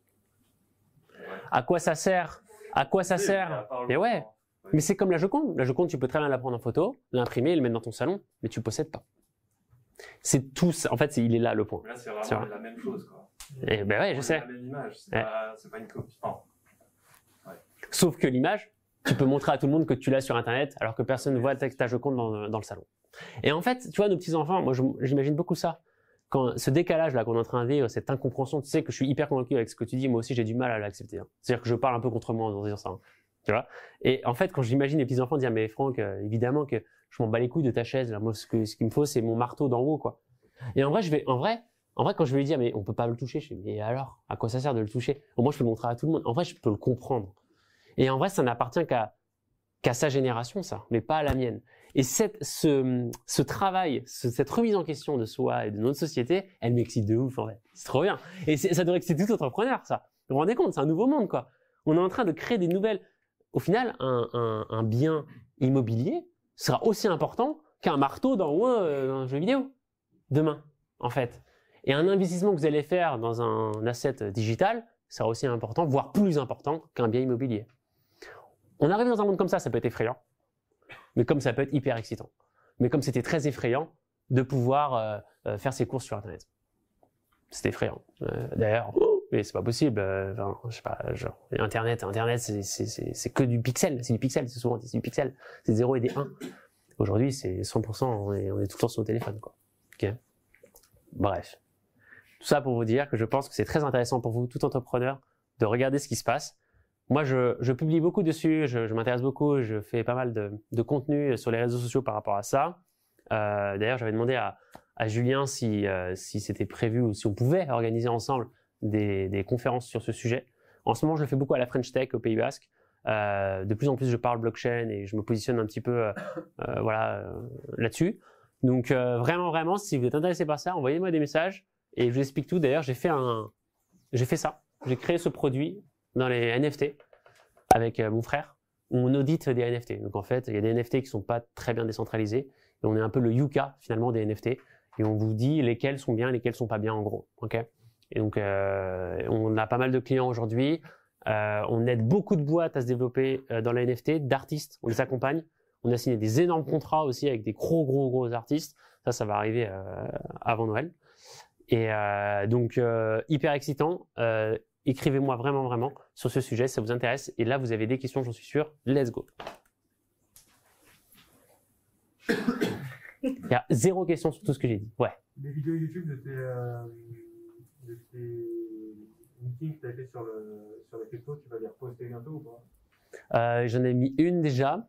A: Ouais. À quoi ça sert? Mais ouais. Mais c'est comme la Joconde. La Joconde, tu peux très bien la prendre en photo, l'imprimer et le mettre dans ton salon, mais tu possèdes pas. C'est tout ça. En fait, il est là le point.
D: Mais là, c'est vraiment la même chose, quoi.
A: Et ben ouais, je sais.
D: C'est la même image, c'est pas une copie. Enfin, ouais.
A: Sauf que l'image, tu peux montrer à tout le monde que tu l'as sur Internet, alors que personne ne voit ta Joconde dans le salon. Et en fait, tu vois, nos petits-enfants, moi, j'imagine beaucoup ça. Quand ce décalage-là qu'on est en train de vivre, cette incompréhension, tu sais que je suis hyper convaincu avec ce que tu dis, moi aussi, j'ai du mal à l'accepter. Hein. C'est-à-dire que je parle un peu contre moi en disant ça. Hein. Tu vois? Et en fait, quand j'imagine les petits-enfants dire, mais Franck, évidemment que je m'en bats les couilles de ta chaise, là. Moi, ce qu'il me faut, c'est mon marteau d'en haut, quoi. Et en vrai, quand je vais lui dire, mais on peut pas le toucher, je dis, mais alors, à quoi ça sert de le toucher? Au moins, je peux le montrer à tout le monde. En vrai, je peux le comprendre. Et en vrai, ça n'appartient qu'à sa génération, ça, mais pas à la mienne. Et ce travail, cette remise en question de soi et de notre société, elle m'excite de ouf, en vrai. C'est trop bien. Et ça devrait exciter tout entrepreneur, ça. Vous vous rendez compte, c'est un nouveau monde, quoi. On est en train de créer des nouvelles... au final, un bien immobilier sera aussi important qu'un marteau dans un jeu vidéo demain, en fait. Et un investissement que vous allez faire dans un asset digital sera aussi important, voire plus important qu'un bien immobilier. On arrive dans un monde comme ça peut être effrayant, mais comme ça peut être hyper excitant. Mais comme c'était très effrayant de pouvoir faire ses courses sur Internet. C'est effrayant. D'ailleurs, mais c'est pas possible. Je sais pas, genre, Internet, c'est que du pixel. C'est du pixel, c'est souvent du pixel. C'est 0 et des 1. Aujourd'hui, c'est 100%, on est tout le temps sur le téléphone, quoi. Ok. Bref. Tout ça pour vous dire que je pense que c'est très intéressant pour vous, tout entrepreneur, de regarder ce qui se passe. Moi, je publie beaucoup dessus, je m'intéresse beaucoup, je fais pas mal de contenu sur les réseaux sociaux par rapport à ça. D'ailleurs, j'avais demandé à Julien si c'était prévu ou si on pouvait organiser ensemble des conférences sur ce sujet. En ce moment, je le fais beaucoup à la French Tech au Pays Basque. De plus en plus, je parle blockchain et je me positionne un petit peu là-dessus. Donc, vraiment, si vous êtes intéressé par ça, envoyez-moi des messages et je vous explique tout. D'ailleurs, j'ai fait ça. J'ai créé ce produit dans les NFT avec mon frère où on audite des NFT. Donc, en fait, il y a des NFT qui sont pas très bien décentralisés et on est un peu le Yuka finalement des NFT et on vous dit lesquels sont bien, lesquels sont pas bien en gros. Ok. Et donc, on a pas mal de clients aujourd'hui. On aide beaucoup de boîtes à se développer dans la NFT, d'artistes, on les accompagne. On a signé des énormes contrats aussi avec des gros artistes. Ça va arriver avant Noël. Et donc, hyper excitant. Écrivez-moi vraiment sur ce sujet si ça vous intéresse. Et là, vous avez des questions, j'en suis sûr. Let's go. Il y a 0 question sur tout ce que j'ai dit. Ouais.
E: Des vidéos YouTube de tes meetings que tu as fait sur la crypto, tu vas les reposter bientôt ou pas?
A: J'en ai mis une déjà,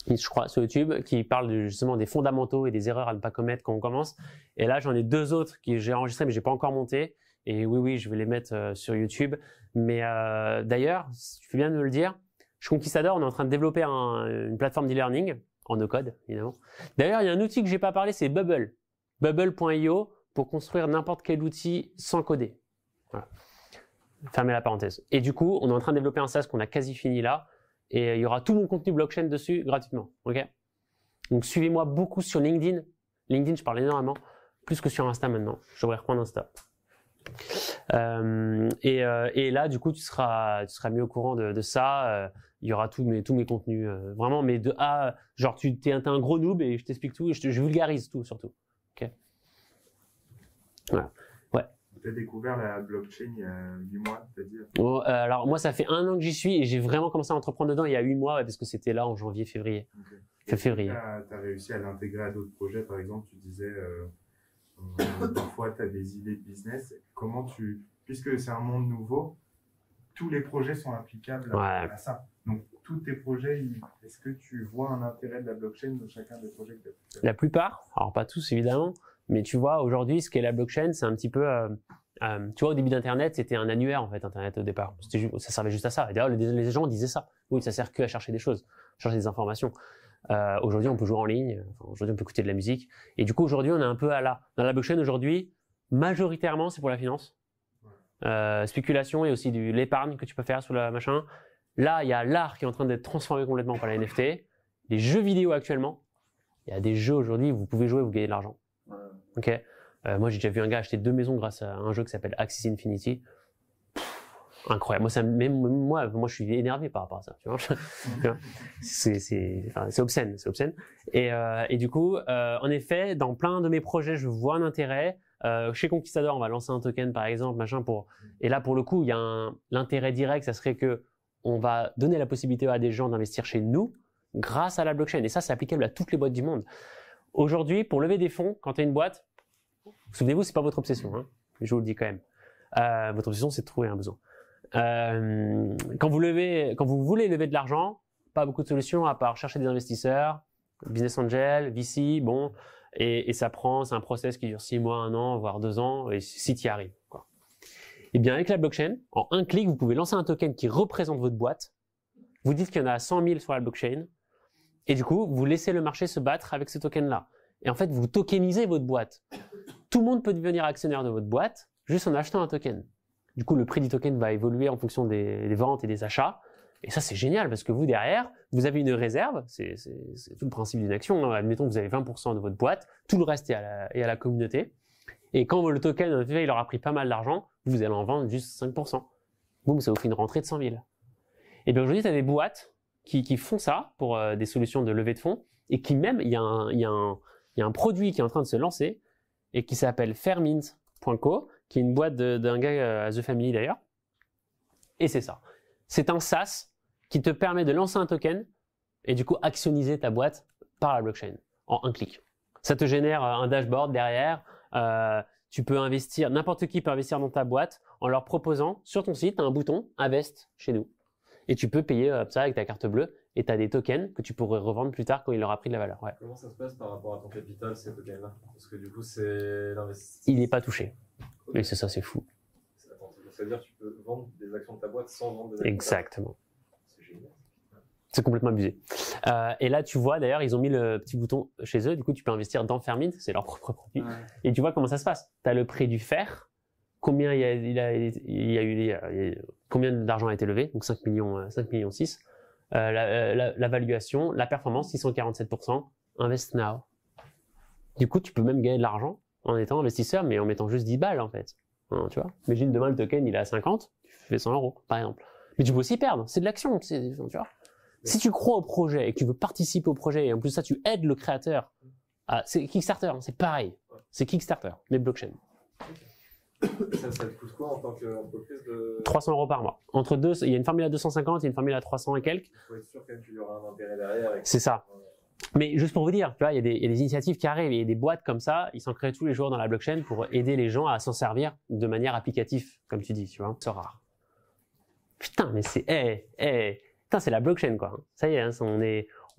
A: je crois, sur YouTube, qui parle justement des fondamentaux et des erreurs à ne pas commettre quand on commence. Et là, j'en ai 2 autres que j'ai enregistrées, mais j'ai pas encore monté. Et oui, je vais les mettre sur YouTube. Mais d'ailleurs, tu fais bien de me le dire, chez Conquistador, on est en train de développer une plateforme d'e-learning en no-code, évidemment. D'ailleurs, il y a un outil que j'ai pas parlé, c'est Bubble. Bubble.io pour construire n'importe quel outil sans coder. Voilà. Fermez la parenthèse. Et du coup, on est en train de développer un SaaS qu'on a quasi fini là. Et il y aura tout mon contenu blockchain dessus gratuitement. Ok. Donc, suivez-moi beaucoup sur LinkedIn. LinkedIn, je parle énormément. Plus que sur Insta maintenant. Je devrais reprendre Insta. Et là, du coup, tu seras mieux au courant de ça. Il y aura tous mes contenus. Vraiment, mais de A, genre, t'es un gros noob et je t'explique tout et je vulgarise tout surtout. Ok. Voilà. Ouais.
E: Tu as découvert la blockchain il y a 8 mois, c'est-à-dire?
A: Bon, alors, moi, ça fait 1 an que j'y suis et j'ai vraiment commencé à entreprendre dedans il y a 8 mois parce que c'était là en février.
E: Okay.
A: Février.
E: Tu as réussi à l'intégrer à d'autres projets, par exemple, tu disais, parfois tu as des idées de business. Puisque c'est un monde nouveau, tous les projets sont applicables à ça. Donc, tous tes projets, est-ce que tu vois un intérêt de la blockchain dans chacun des projets que tu as fait?
A: La plupart, alors pas tous évidemment, mais tu vois, aujourd'hui, ce qu'est la blockchain, c'est un petit peu... tu vois, au début d'Internet, c'était un annuaire, en fait, Internet, au départ. Ça servait juste à ça. Et d'ailleurs, les gens disaient ça. Oui, ça sert que à chercher des choses, chercher des informations. Aujourd'hui, on peut jouer en ligne. Aujourd'hui, on peut écouter de la musique. Et du coup, aujourd'hui, on est un peu dans la blockchain, aujourd'hui, majoritairement, c'est pour la finance. Spéculation et aussi l'épargne que tu peux faire sur la machin. Là, il y a l'art qui est en train d'être transformé complètement par la NFT. Les jeux vidéo actuellement. Il y a des jeux aujourd'hui où vous pouvez jouer, vous gagnez de l'argent. Ok. Moi, j'ai déjà vu un gars acheter 2 maisons grâce à un jeu qui s'appelle Axis Infinity. Incroyable. Moi, je suis énervé par rapport à ça. Tu vois, c'est obscène, c'est obscène. Et du coup, en effet, dans plein de mes projets, je vois un intérêt. Chez Conquistador, on va lancer un token, par exemple, machin et là, pour le coup, il y a l'intérêt direct, ça serait que on va donner la possibilité à des gens d'investir chez nous grâce à la blockchain. Et ça, c'est applicable à toutes les boîtes du monde. Aujourd'hui, pour lever des fonds, quand tu as une boîte, souvenez-vous, c'est pas votre obsession, hein, je vous le dis quand même. Votre obsession, c'est de trouver un besoin. Quand vous voulez lever de l'argent, pas beaucoup de solutions à part chercher des investisseurs, business angel, VC, bon, et c'est un process qui dure 6 mois, 1 an, voire 2 ans, et si tu y arrives, quoi. Et bien, avec la blockchain, en un clic, vous pouvez lancer un token qui représente votre boîte. Vous dites qu'il y en a 100 000 sur la blockchain, et du coup, vous laissez le marché se battre avec ce token-là. Et en fait, vous tokenisez votre boîte. Tout le monde peut devenir actionnaire de votre boîte juste en achetant un token. Du coup, le prix du token va évoluer en fonction des ventes et des achats. Et ça, c'est génial parce que vous, derrière, vous avez une réserve. C'est tout le principe d'une action. Admettons que vous avez 20% de votre boîte. Tout le reste est à la communauté. Et quand le token, en fait, il aura pris pas mal d'argent, vous allez en vendre juste 5%. Boum, ça vous fait une rentrée de 100 000. Et bien aujourd'hui, tu as des boîtes qui font ça pour des solutions de levée de fonds et qui même, il y a un produit qui est en train de se lancer et qui s'appelle Fairmint.co, qui est une boîte d'un gars à The Family d'ailleurs. Et c'est ça. C'est un SaaS qui te permet de lancer un token et du coup actionniser ta boîte par la blockchain en un clic. Ça te génère un dashboard derrière. Tu peux investir, n'importe qui peut investir dans ta boîte en leur proposant sur ton site un bouton Invest chez nous. Et tu peux payer ça avec ta carte bleue et tu as des tokens que tu pourrais revendre plus tard quand il aura pris de la valeur. Ouais.
C: Comment ça se passe par rapport à ton capital, ces tokens-là? Parce que du coup, c'est l'investissement.
A: Il n'est pas touché. Okay. Et c'est ça, c'est fou.
C: Attends, c'est-à-dire que tu peux vendre des actions de ta boîte sans vendre des actions.
A: Exactement.
C: C'est génial.
A: C'est complètement abusé. Et là, tu vois, d'ailleurs, ils ont mis le petit bouton chez eux. Du coup, tu peux investir dans Fairmint, c'est leur propre produit. Ouais. Et tu vois comment ça se passe. Tu as le prix du fer, combien combien d'argent a été levé, donc 5 millions 6. La valuation, la performance, 647%, invest now. Du coup, tu peux même gagner de l'argent en étant investisseur, mais en mettant juste 10 balles, en fait. Alors, tu vois, imagine demain, le token, il est à 50, tu fais 100 €, par exemple. Mais tu peux aussi perdre, c'est de l'action, tu vois. Si tu crois au projet et que tu veux participer au projet, et en plus ça, tu aides le créateur, c'est Kickstarter, hein, c'est pareil. C'est Kickstarter, mais blockchain.
C: Ça te coûte quoi en tant qu'entreprise de...
A: 300 € par mois. Entre deux, il y a une formule à 250 et une formule à 300 et quelques.
C: Il faut être sûr quand même qu'il y aura un intérêt derrière.
A: C'est ça. Mais juste pour vous dire, tu vois, il y a des initiatives qui arrivent, il y a des boîtes comme ça, ils s'en créent tous les jours dans la blockchain pour aider les gens à s'en servir de manière applicative, comme tu dis, tu vois. C'est rare. Putain, mais c'est, putain, c'est la blockchain, quoi. Ça y est, hein,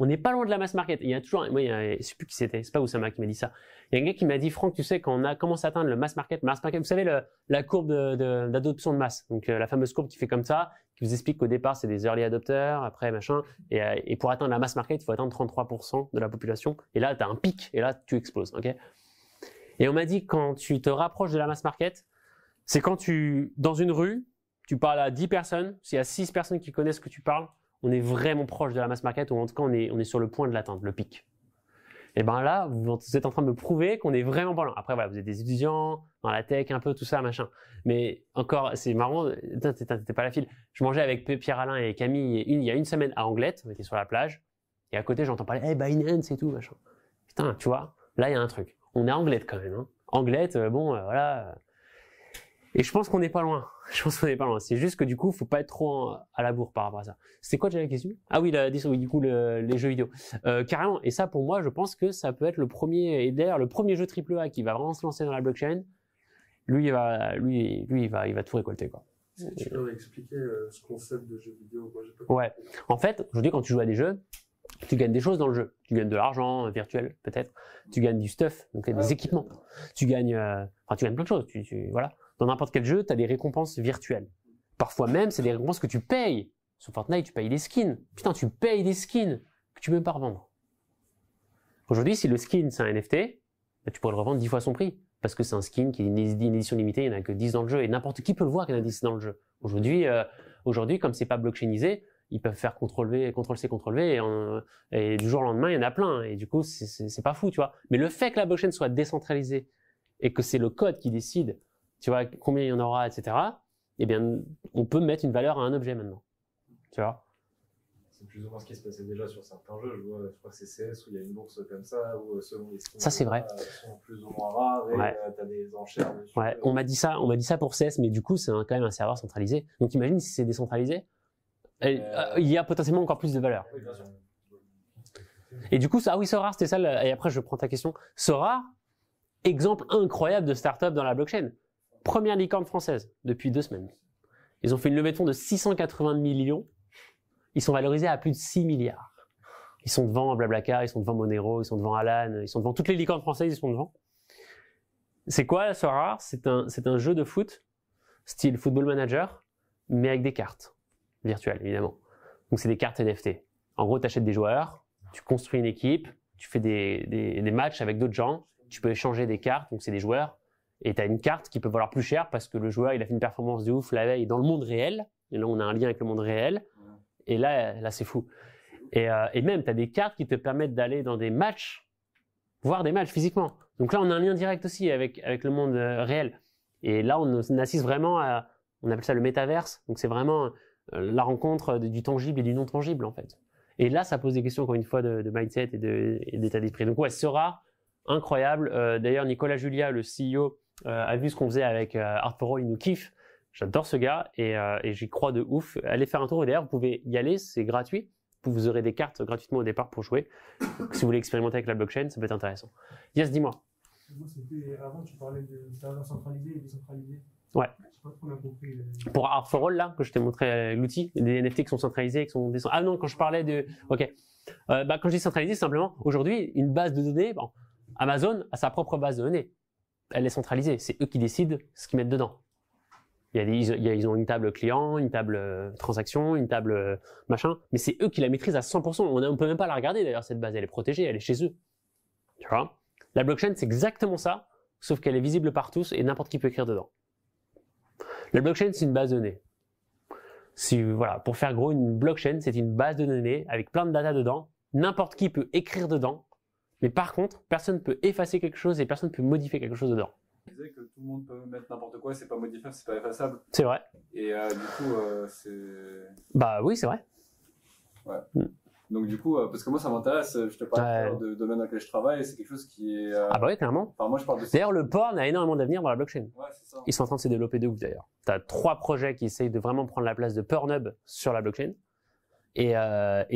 A: on n'est pas loin de la mass market. Il y a toujours, moi, je sais plus qui c'était, c'est pas Oussama qui m'a dit ça. Il y a un gars qui m'a dit, Franck, tu sais, quand on a commencé à atteindre le mass market, vous savez, la courbe d'adoption de masse. Donc, la fameuse courbe qui fait comme ça, qui vous explique qu'au départ, c'est des early adopters, après, machin, et pour atteindre la mass market, il faut atteindre 33% de la population. Et là, tu as un pic, et là, tu exploses, ok? Et on m'a dit, quand tu te rapproches de la mass market, c'est quand dans une rue, tu parles à 10 personnes, s'il y a 6 personnes qui connaissent ce que tu parles, on est vraiment proche de la mass market, ou en tout cas, on est sur le point de l'atteindre, le pic. Et ben là, vous êtes en train de me prouver qu'on est vraiment pas loin. Après, voilà, vous êtes des étudiants, dans la tech, un peu, tout ça, machin. Mais encore, c'est marrant, t'étais pas la file. Je mangeais avec Pierre-Alain et Camille il y a une semaine à Anglette, on était sur la plage, et à côté, j'entends parler, Binance et tout, machin. Putain, tu vois, là, il y a un truc. On est à Anglette quand même, hein. Anglette, voilà. Et je pense qu'on n'est pas loin. C'est juste que du coup, faut pas être trop à la bourre par rapport à ça. C'était quoi déjà la question? Ah oui, du coup, les jeux vidéo. Carrément. Et ça, pour moi, je pense que ça peut être le premier, et d'ailleurs, le premier jeu AAA qui va vraiment se lancer dans la blockchain. Lui, il va tout récolter, quoi.
F: Tu peux expliquer ce concept de jeu vidéo? Moi, j'ai pas
A: ouais. En fait, aujourd'hui, quand tu joues à des jeux, tu gagnes des choses dans le jeu. Tu gagnes de l'argent virtuel, peut-être. Tu gagnes du stuff, donc des équipements. Tu gagnes plein de choses. Voilà. Dans n'importe quel jeu, tu as des récompenses virtuelles. Parfois même, c'est des récompenses que tu payes. Sur Fortnite, tu payes des skins. Putain, tu payes des skins que tu peux même pas revendre. Aujourd'hui, si le skin, c'est un NFT, bah, tu pourrais le revendre 10 fois son prix. Parce que c'est un skin qui est une édition limitée, il n'y en a que 10 dans le jeu. Et n'importe qui peut le voir qu'il y en a 10 dans le jeu. Aujourd'hui, comme c'est pas blockchainisé, ils peuvent faire CTRL-V, CTRL-C, CTRL-V, et du jour au lendemain, il y en a plein. Et du coup, c'est pas fou, tu vois. Mais le fait que la blockchain soit décentralisée et que c'est le code qui décide, tu vois, combien il y en aura, etc., eh bien, on peut mettre une valeur à un objet maintenant. Tu vois?
C: C'est plus ou moins ce qui se passait déjà sur certains jeux. Je crois que c'est CS où il y a une bourse comme ça, où selon les skins,
A: ça, c'est vrai.
C: Sont plus ou moins rares, et
A: ouais.
C: Tu as des enchères dessus.
A: Ouais, on m'a dit ça pour CS, mais du coup, c'est quand même un serveur centralisé. Donc, imagine si c'est décentralisé, il y a potentiellement encore plus de valeur.
C: Oui, bien sûr.
A: Et du coup, Sorare, c'était ça, et après, je prends ta question. Sorare, exemple incroyable de start-up dans la blockchain. Première licorne française depuis 2 semaines. Ils ont fait une levée de fonds de 680 millions. Ils sont valorisés à plus de 6 milliards. Ils sont devant Blablacar, ils sont devant Monero, ils sont devant Alan, ils sont devant toutes les licornes françaises, ils sont devant. C'est quoi Sorare? C'est un jeu de foot, style Football Manager, mais avec des cartes virtuelles, évidemment. Donc c'est des cartes NFT. En gros, tu achètes des joueurs, tu construis une équipe, tu fais des matchs avec d'autres gens, tu peux échanger des cartes, donc c'est des joueurs. Et tu as une carte qui peut valoir plus cher parce que le joueur, il a fait une performance de ouf la veille dans le monde réel. Et là, on a un lien avec le monde réel. Et là c'est fou. Et même, tu as des cartes qui te permettent d'aller dans des matchs, voir des matchs physiquement. Donc là, on a un lien direct aussi avec le monde réel. Et là, on assiste vraiment à, on appelle ça le métaverse. Donc c'est vraiment la rencontre du tangible et du non tangible en fait. Et là, ça pose des questions encore une fois de mindset et d'état d'esprit. Donc ouais, ce sera incroyable. D'ailleurs, Nicolas Julia, le CEO, a vu ce qu'on faisait avec Art for All, il nous kiffe. J'adore ce gars et j'y crois de ouf. Allez faire un tour. D'ailleurs, vous pouvez y aller, c'est gratuit. Vous aurez des cartes gratuitement au départ pour jouer. Si vous voulez expérimenter avec la blockchain, ça peut être intéressant. Yes, dis-moi.
G: Avant, tu parlais de serveurs centralisés et décentralisés.
A: Ouais.
G: Je pas trop bien compris.
A: Pour Art for All, là, que je t'ai montré l'outil, des NFT qui sont centralisés, qui sont décentralisés. Ah non, quand je parlais de... Ok. Quand je dis centralisé, simplement, aujourd'hui, une base de données, bon, Amazon a sa propre base de données. Elle est centralisée. C'est eux qui décident ce qu'ils mettent dedans. Ils ont une table client, une table transaction, une table machin, mais c'est eux qui la maîtrisent à 100%. On ne peut même pas la regarder d'ailleurs, cette base, elle est protégée, elle est chez eux. Tu vois ? La blockchain, c'est exactement ça, sauf qu'elle est visible par tous et n'importe qui peut écrire dedans. La blockchain, c'est une base de données. Voilà, pour faire gros, une blockchain, c'est une base de données avec plein de data dedans. N'importe qui peut écrire dedans, mais par contre, personne ne peut effacer quelque chose et personne ne peut modifier quelque chose dedans.
C: Tu disais que tout le monde peut mettre n'importe quoi, c'est pas modifiable, c'est pas effaçable.
A: C'est vrai.
C: Et du coup, c'est...
A: Bah oui, c'est vrai.
C: Ouais. Donc du coup, parce que moi ça m'intéresse, je te parle de domaine dans lequel je travaille, c'est quelque chose qui est...
A: Ah bah oui, clairement.
C: Enfin moi je parle de...
A: D'ailleurs, le porn a énormément d'avenir dans la blockchain.
C: Ouais, c'est ça.
A: Ils sont en train de se développer de ouf d'ailleurs. Tu as 3 projets qui essayent de vraiment prendre la place de Pornhub sur la blockchain. Et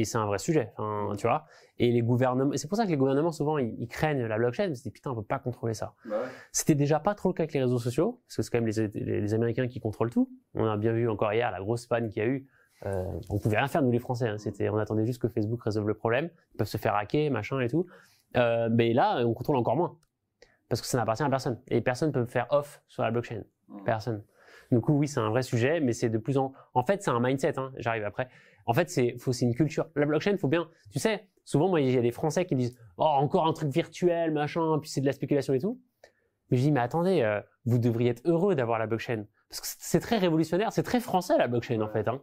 A: c'est un vrai sujet, enfin, tu vois. Et les gouvernements, c'est pour ça que les gouvernements souvent ils craignent la blockchain, ils se disent putain on peut pas contrôler ça.
C: Bah ouais.
A: C'était déjà pas trop le cas avec les réseaux sociaux, parce que c'est quand même les Américains qui contrôlent tout. On a bien vu encore hier la grosse panne qu'il y a eu. On pouvait rien faire nous les Français, hein. On attendait juste que Facebook résolve le problème. Ils peuvent se faire hacker, machin et tout. Mais là on contrôle encore moins, parce que ça n'appartient à personne. Et personne peut faire off sur la blockchain. Personne. Du coup oui c'est un vrai sujet, mais c'est de plus en... En fait c'est un mindset, hein. J'arrive après. En fait, c'est une culture. La blockchain, faut bien, tu sais, souvent, moi, il y a des Français qui disent, oh, encore un truc virtuel, machin, puis c'est de la spéculation et tout. Mais je dis, mais attendez, vous devriez être heureux d'avoir la blockchain. Parce que c'est très révolutionnaire, c'est très français, la blockchain, en fait, hein.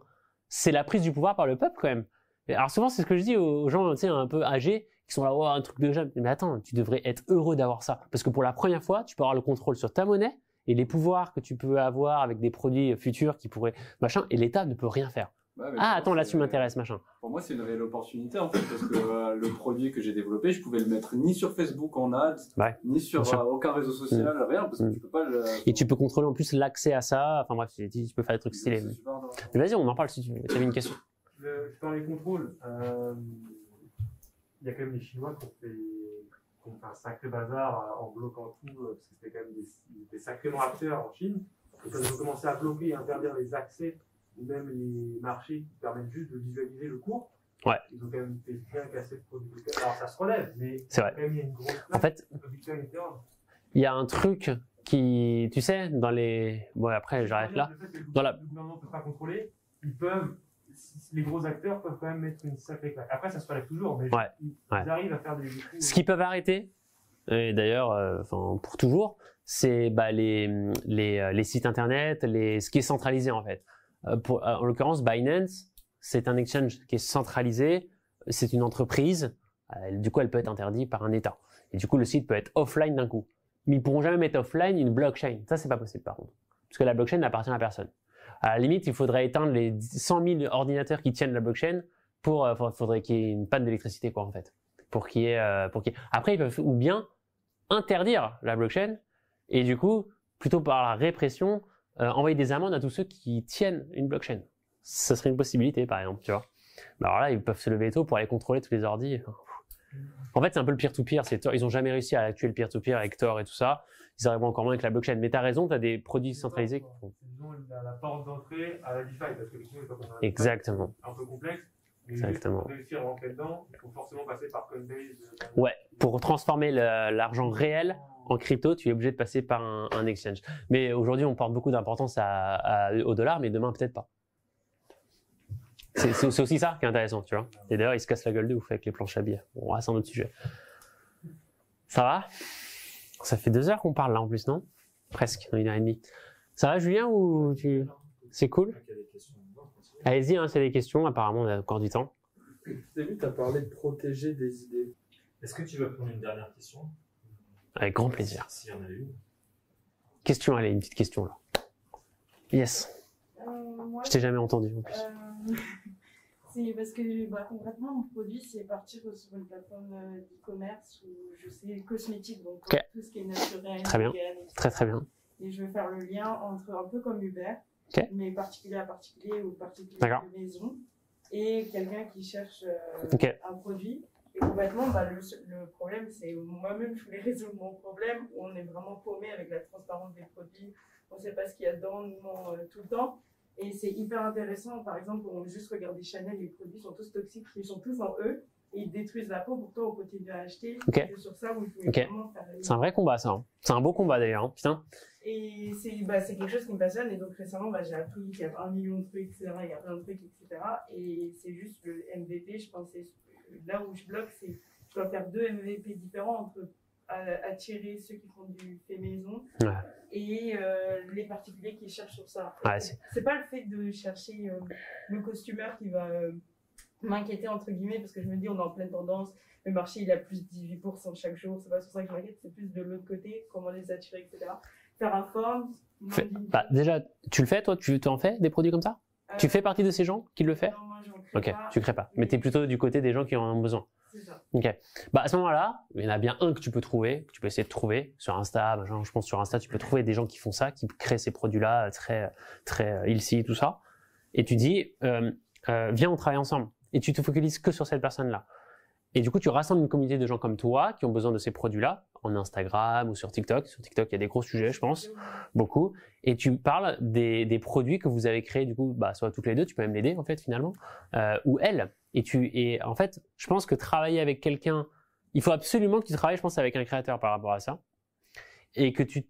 A: C'est la prise du pouvoir par le peuple, quand même. Et alors, souvent, c'est ce que je dis aux gens, tu sais, un peu âgés, qui sont là, oh, un truc de jeune. Mais attends, tu devrais être heureux d'avoir ça. Parce que pour la première fois, tu peux avoir le contrôle sur ta monnaie et les pouvoirs que tu peux avoir avec des produits futurs qui pourraient, machin, et l'État ne peut rien faire.
C: Ouais,
A: ah attends, là tu m'intéresses, machin.
C: Pour moi c'est une réelle opportunité en fait, parce que le produit que j'ai développé, je pouvais le mettre ni sur Facebook en ads, ni sur aucun réseau social, rien, parce que tu peux pas le...
A: Et tu peux contrôler en plus l'accès à ça, enfin bref, tu peux faire des trucs stylés. Mais vas-y, on en parle si tu veux, tu avais une question.
G: Dans les contrôles, il y a quand même les Chinois qui ont fait un sacré bazar en bloquant tout, parce que c'était quand même des sacrément acteurs en Chine. Et quand ils ont commencé à bloquer et interdire les accès, ou même les marchés qui permettent juste de visualiser le cours, ils ont quand même fait bien casser le produit. Alors ça se relève, mais
A: c'est vrai.
G: Quand même il y a une grosse place,
A: en fait, il y a un truc qui, tu sais, dans les... Bon après j'arrête là.
G: Le fait que le gouvernement ne peut pas contrôler, les gros acteurs peuvent quand même mettre une sacrée claque. Après ça se relève toujours, mais ils arrivent à faire des...
A: Ce qu'ils peuvent arrêter, et d'ailleurs, pour toujours, c'est les sites internet, ce qui est centralisé en fait. En l'occurrence, Binance, c'est un exchange qui est centralisé, c'est une entreprise, du coup elle peut être interdite par un État. Et du coup le site peut être offline d'un coup. Mais ils pourront jamais mettre offline une blockchain. Ça c'est pas possible par contre. Parce que la blockchain n'appartient à personne. À la limite, il faudrait éteindre les 100 000 ordinateurs qui tiennent la blockchain faudrait qu'il y ait une panne d'électricité quoi en fait. Après ils peuvent ou bien interdire la blockchain et du coup, plutôt par la répression, envoyer des amendes à tous ceux qui tiennent une blockchain. Ça serait une possibilité, par exemple, tu vois. Alors là, ils peuvent se lever tôt pour aller contrôler tous les ordis. En fait, c'est un peu le peer-to-peer. Ils n'ont jamais réussi à tuer le peer-to-peer avec Tor et tout ça. Ils arriveront encore moins avec la blockchain. Mais tu as raison, tu as des produits centralisés qui font.
G: C'est la porte d'entrée à la DeFi, parce que sinon, quand on a
A: exactement.
G: Un peu complexe. Mais
A: exactement.
G: Pour réussir à rentrer dedans, il faut forcément passer par Coinbase.
A: Ouais, pour transformer l'argent réel en crypto, tu es obligé de passer par un exchange. Mais aujourd'hui, on porte beaucoup d'importance au dollar, mais demain, peut-être pas. C'est aussi ça qui est intéressant, tu vois. Et d'ailleurs, ils se cassent la gueule de ouf avec les planches à billets. Bon, c'est un autre sujet. Ça va? Ça fait 2 heures qu'on parle là en plus, non? Presque, 1h30. Ça va, Julien, ou tu... C'est cool? Allez-y, hein, c'est des questions. Apparemment, on a encore du temps.
F: Au début, tu as parlé de protéger des idées.
H: Est-ce que tu veux prendre une dernière question?
A: Avec grand plaisir.
H: S'il y en a une.
A: Question, allez, une petite question là. Yes.
I: Moi,
A: Je t'ai jamais entendu en plus.
I: c'est parce que concrètement, mon produit, c'est partir sur une plateforme d'e-commerce où je sais cosmétique, donc
A: Ok.
I: tout ce qui est naturel,
A: Très bien.
I: vegan, etc.
A: Très très bien.
I: Et je veux faire le lien entre un peu comme Uber,
A: Ok.
I: mais particulier à particulier ou particulier
A: D'accord.
I: de maison, et quelqu'un qui cherche
A: Ok.
I: un produit. Et complètement, le problème, c'est moi-même, je voulais résoudre mon problème où on est vraiment paumé avec la transparence des produits. On ne sait pas ce qu'il y a dedans, nous, tout le temps. Et c'est hyper intéressant. Par exemple, on juste regarder Chanel, les produits sont tous toxiques, ils sont tous en eux, et ils détruisent la peau. Pourtant, on continue à acheter.
A: Ok.
I: C'est sur ça où il faut
A: Ok.
I: vraiment faire.
A: C'est un vrai combat ça. Hein. C'est un beau combat d'ailleurs. Hein. Putain.
I: Et c'est quelque chose qui me passionne. Et donc récemment, j'ai appris qu'il y a 1 million de trucs, etc. Il y a plein de trucs, etc. Et c'est juste le MVP, je pense, c'est là où je bloque, c'est je dois faire 2 MVP différents entre attirer ceux qui font du fait maison et les particuliers qui cherchent sur ça.
A: Ouais,
I: c'est pas le fait de chercher le costumeur qui va m'inquiéter entre guillemets, parce que je me dis on est en pleine tendance, le marché il a plus de 18% chaque jour, c'est pas sur ça que je m'inquiète, c'est plus de l'autre côté, comment les attirer, etc. Faire un form.
A: Déjà, tu le fais toi? Tu en fais des produits comme ça? Tu fais partie de ces gens qui le font?
I: Non, moi j'en crée
A: Ok,
I: pas.
A: tu crées pas. Mais tu es plutôt du côté des gens qui en ont besoin.
I: C'est ça.
A: Ok. À ce moment-là, il y en a bien un que tu peux trouver, que tu peux essayer de trouver sur Insta. Je pense sur Insta, tu peux trouver des gens qui font ça, qui créent ces produits-là très, très healthy, tout ça. Et tu dis, viens, on travaille ensemble. Et tu te focalises que sur cette personne-là. Et du coup, tu rassembles une communauté de gens comme toi qui ont besoin de ces produits-là, en Instagram ou sur TikTok. Sur TikTok, il y a des gros sujets, je pense, beaucoup. Et tu parles des produits que vous avez créés, du coup, soit toutes les deux, tu peux même l'aider, en fait, finalement, ou elle. Et en fait, je pense que travailler avec quelqu'un, il faut absolument que tu travailles, je pense, avec un créateur par rapport à ça. Et que tu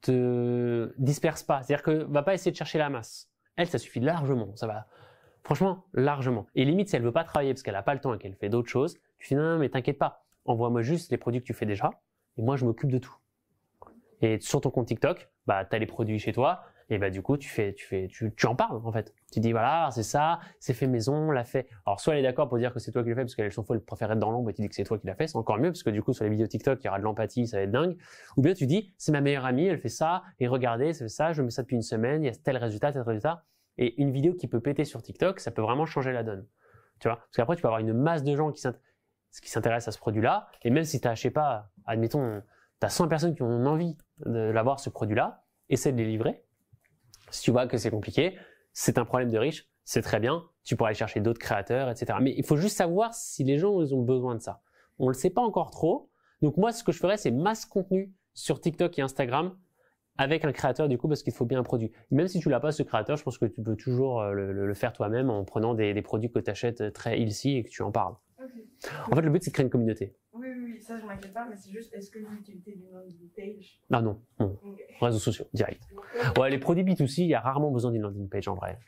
A: te disperses pas. C'est-à-dire que va pas essayer de chercher la masse. Elle, ça suffit largement. Ça va. Franchement, largement. Et limite, si elle veut pas travailler parce qu'elle a pas le temps et qu'elle fait d'autres choses, tu dis non, mais t'inquiète pas. Envoie-moi juste les produits que tu fais déjà. Et moi, je m'occupe de tout. Et sur ton compte TikTok, t'as les produits chez toi. Et du coup, tu en parles, en fait. Tu dis, voilà, c'est ça, c'est fait maison, on l'a fait. Alors, soit elle est d'accord pour dire que c'est toi qui le fais, parce qu'elle s'en fout, elle préfère être dans l'ombre et tu dis que c'est toi qui l'as fait, c'est encore mieux, parce que du coup, sur les vidéos TikTok, il y aura de l'empathie, ça va être dingue. Ou bien tu dis, c'est ma meilleure amie, elle fait ça, et regardez, ça fait ça, je mets ça depuis une semaine, il y a tel résultat, tel résultat. Et une vidéo qui peut péter sur TikTok, ça peut vraiment changer la donne. Tu vois? Parce qu'après, tu peux avoir une masse de gens qui s'intéressent à ce produit-là, et même si tu as, je sais pas, admettons, tu as 100 personnes qui ont envie d'avoir ce produit-là, essaie de les livrer. Si tu vois que c'est compliqué, c'est un problème de riche, c'est très bien, tu pourras aller chercher d'autres créateurs, etc. Mais il faut juste savoir si les gens ils ont besoin de ça. On ne le sait pas encore trop. Donc moi, ce que je ferais, c'est masse contenu sur TikTok et Instagram avec un créateur du coup, parce qu'il faut bien un produit. Même si tu l'as pas, ce créateur, je pense que tu peux toujours le faire toi-même en prenant des produits que tu achètes très healthy et que tu en parles.
I: Okay.
A: En fait, le but, c'est de créer une communauté.
I: Oui, ça je m'inquiète pas, mais c'est juste, est-ce que l'utilité d'une landing page?
A: Ah non.
I: Okay.
A: Réseaux sociaux, direct. Ouais, les produits B2C, il y a rarement besoin d'une landing page en vrai.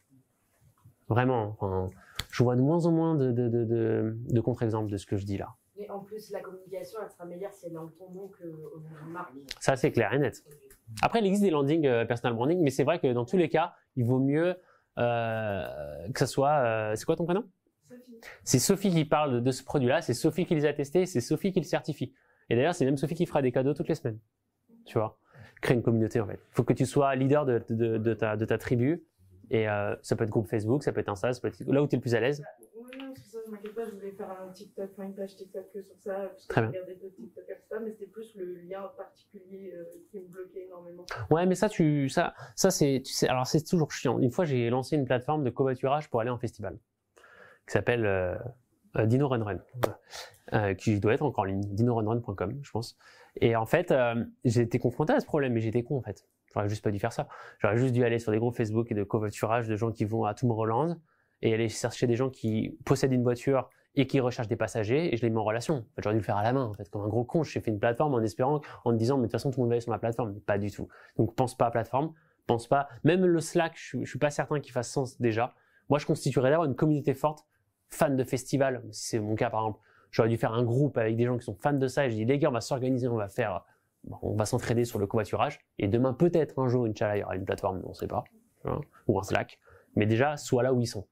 A: Vraiment, je vois de moins en moins de contre-exemples de ce que je dis là.
J: Et en plus, la communication, elle sera meilleure si elle est en ton nom qu'au nom de marque.
A: Ça, c'est clair et net. Après, il existe des landings personal branding, mais c'est vrai que dans tous les cas, il vaut mieux que ça soit... c'est quoi ton prénom?
I: Sophie.
A: C'est Sophie qui parle de ce produit-là, c'est Sophie qui les a testés, c'est Sophie qui le certifie. Et d'ailleurs, c'est même Sophie qui fera des cadeaux toutes les semaines. Tu vois, créer une communauté en fait. Il faut que tu sois leader de ta tribu. Et ça peut être groupe Facebook, ça peut être Insta, ça peut être là où tu es le plus à l'aise.
I: Oui, non, c'est ça, je m'inquiète pas, je voulais faire un TikTok, une page TikTok que sur ça, parce que
A: Très
I: je
A: bien.
I: regardais d'autres TikTok et ça, mais c'était plus le lien particulier qui me bloquait énormément.
A: Ouais, mais ça c'est, tu sais, alors c'est toujours chiant. Une fois, j'ai lancé une plateforme de covoiturage pour aller en festival, qui s'appelle Dino Run Run, qui doit être encore en ligne, dinorunrun.com, je pense. Et en fait, j'ai été confronté à ce problème, mais j'étais con en fait. J'aurais juste pas dû faire ça. J'aurais juste dû aller sur des groupes Facebook et de covoiturage de gens qui vont à Tomorrowland et aller chercher des gens qui possèdent une voiture et qui recherchent des passagers et je les mets en relation. En fait, j'aurais dû le faire à la main, en fait, comme un gros con. J'ai fait une plateforme en espérant, en me disant, mais de toute façon, tout le monde va aller sur ma plateforme. Mais pas du tout. Donc, pense pas à plateforme, pense pas. Même le Slack, je suis pas certain qu'il fasse sens déjà. Moi, je constituerais d'abord une communauté forte, fan de festival. Si c'est mon cas, par exemple, j'aurais dû faire un groupe avec des gens qui sont fans de ça et je dis, les gars, on va s'organiser, on va s'entraider sur le covoiturage et demain, peut-être un jour, Inch'Allah, il y aura une plateforme, on sait pas, hein, ou un Slack. Mais déjà, sois là où ils sont.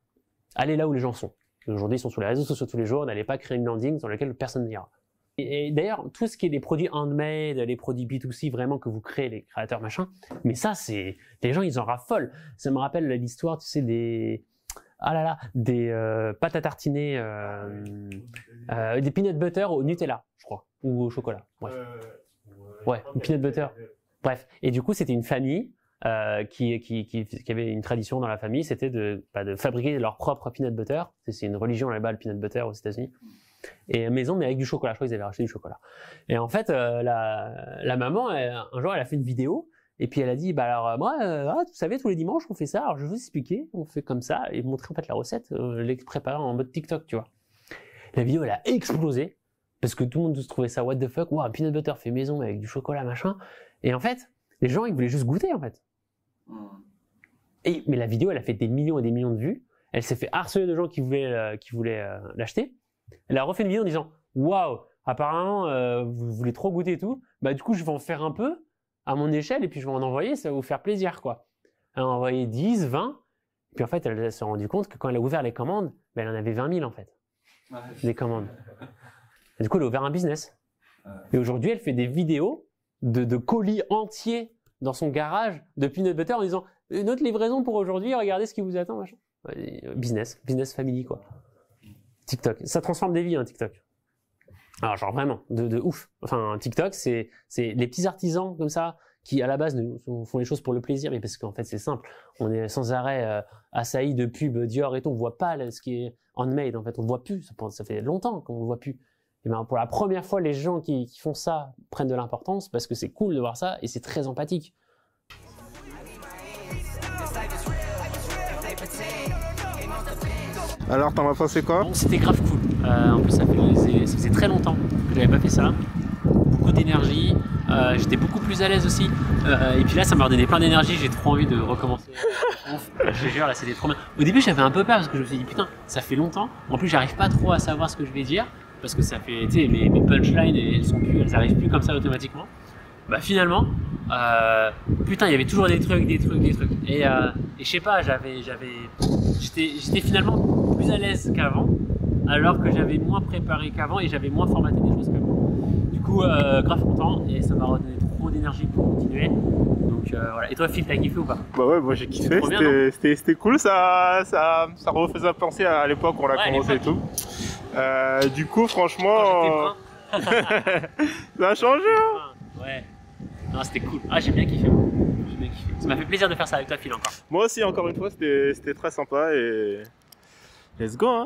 A: allez là où les gens sont. Aujourd'hui, ils sont sur les réseaux sociaux tous les jours, n'allez pas créer une landing dans laquelle personne n'ira. Et d'ailleurs, tout ce qui est des produits handmade, les produits B2C vraiment que vous créez, les créateurs machin, mais ça, c'est les gens, ils en raffolent. Ça me rappelle l'histoire, tu sais, des pâtes à tartiner, des peanut butter au Nutella, je crois, ou au chocolat. Bref. Ouais, peanut butter. Bref. Et du coup, c'était une famille qui avait une tradition dans la famille, c'était de fabriquer leur propre peanut butter. C'est une religion là-bas, le peanut butter aux États-Unis. Et maison, mais avec du chocolat. Je crois qu'ils avaient racheté du chocolat. Et en fait, la maman, un jour, elle a fait une vidéo. Et puis elle a dit, bah alors moi, vous savez, tous les dimanches, on fait ça. Alors je vais vous expliquer, on fait comme ça et montrer en fait la recette, les préparer en mode TikTok, tu vois. La vidéo, elle a explosé parce que tout le monde se trouvait ça what the fuck, wow, un peanut butter fait maison avec du chocolat machin. Et en fait, les gens, ils voulaient juste goûter en fait. Mais la vidéo, elle a fait des millions et des millions de vues. Elle s'est fait harceler de gens qui voulaient l'acheter. Elle a refait une vidéo en disant, waouh, apparemment, vous voulez trop goûter et tout. Bah du coup, je vais en faire un peu à mon échelle et puis je vais en envoyer, ça va vous faire plaisir quoi. Elle a envoyé 10, 20, puis en fait elle s'est rendue compte que quand elle a ouvert les commandes, ben, elle en avait 20 000 en fait, des commandes. Et du coup elle a ouvert un business. Et aujourd'hui elle fait des vidéos de colis entiers dans son garage de peanut butter en disant une autre livraison pour aujourd'hui, regardez ce qui vous attend machin. Business family quoi. TikTok, ça transforme des vies hein, TikTok. Alors genre vraiment, de ouf. Enfin TikTok, c'est les petits artisans comme ça qui à la base font les choses pour le plaisir, mais parce qu'en fait c'est simple. On est sans arrêt assailli de pubs Dior et tout, on voit pas ce qui est handmade en fait, on le voit plus. Ça fait longtemps qu'on le voit plus. Et ben pour la première fois, les gens qui font ça prennent de l'importance parce que c'est cool de voir ça et c'est très empathique.
B: Alors, t'en as pensé quoi?
A: Bon, c'était grave cool. En plus, ça faisait très longtemps que j'avais pas fait ça. Beaucoup d'énergie. J'étais beaucoup plus à l'aise aussi. Et puis là, ça m'a redonné plein d'énergie. J'ai trop envie de recommencer. Je te jure, là, c'était trop bien. Au début, j'avais un peu peur parce que je me suis dit, putain, ça fait longtemps. En plus, j'arrive pas trop à savoir ce que je vais dire parce que ça fait, tu sais, mes punchlines, elles arrivent plus comme ça automatiquement. Bah finalement, putain, il y avait toujours des trucs. Et je sais pas, j'étais finalement plus à l'aise qu'avant, alors que j'avais moins préparé qu'avant et j'avais moins formaté des choses qu'avant. Du coup, grave content et ça m'a redonné trop d'énergie pour continuer. Donc voilà. Et toi, Phil, t'as kiffé ou pas?
B: Bah ouais, moi j'ai kiffé. C'était cool, ça refaisait penser à l'époque où on a commencé et tout. Du coup, franchement, ça a changé. Hein.
A: Ouais. Non, c'était cool. Ah, j'ai bien kiffé. Ça m'a fait plaisir de faire ça avec toi, Phil, encore.
B: Moi aussi, encore une fois, c'était très sympa et let's go. Hein.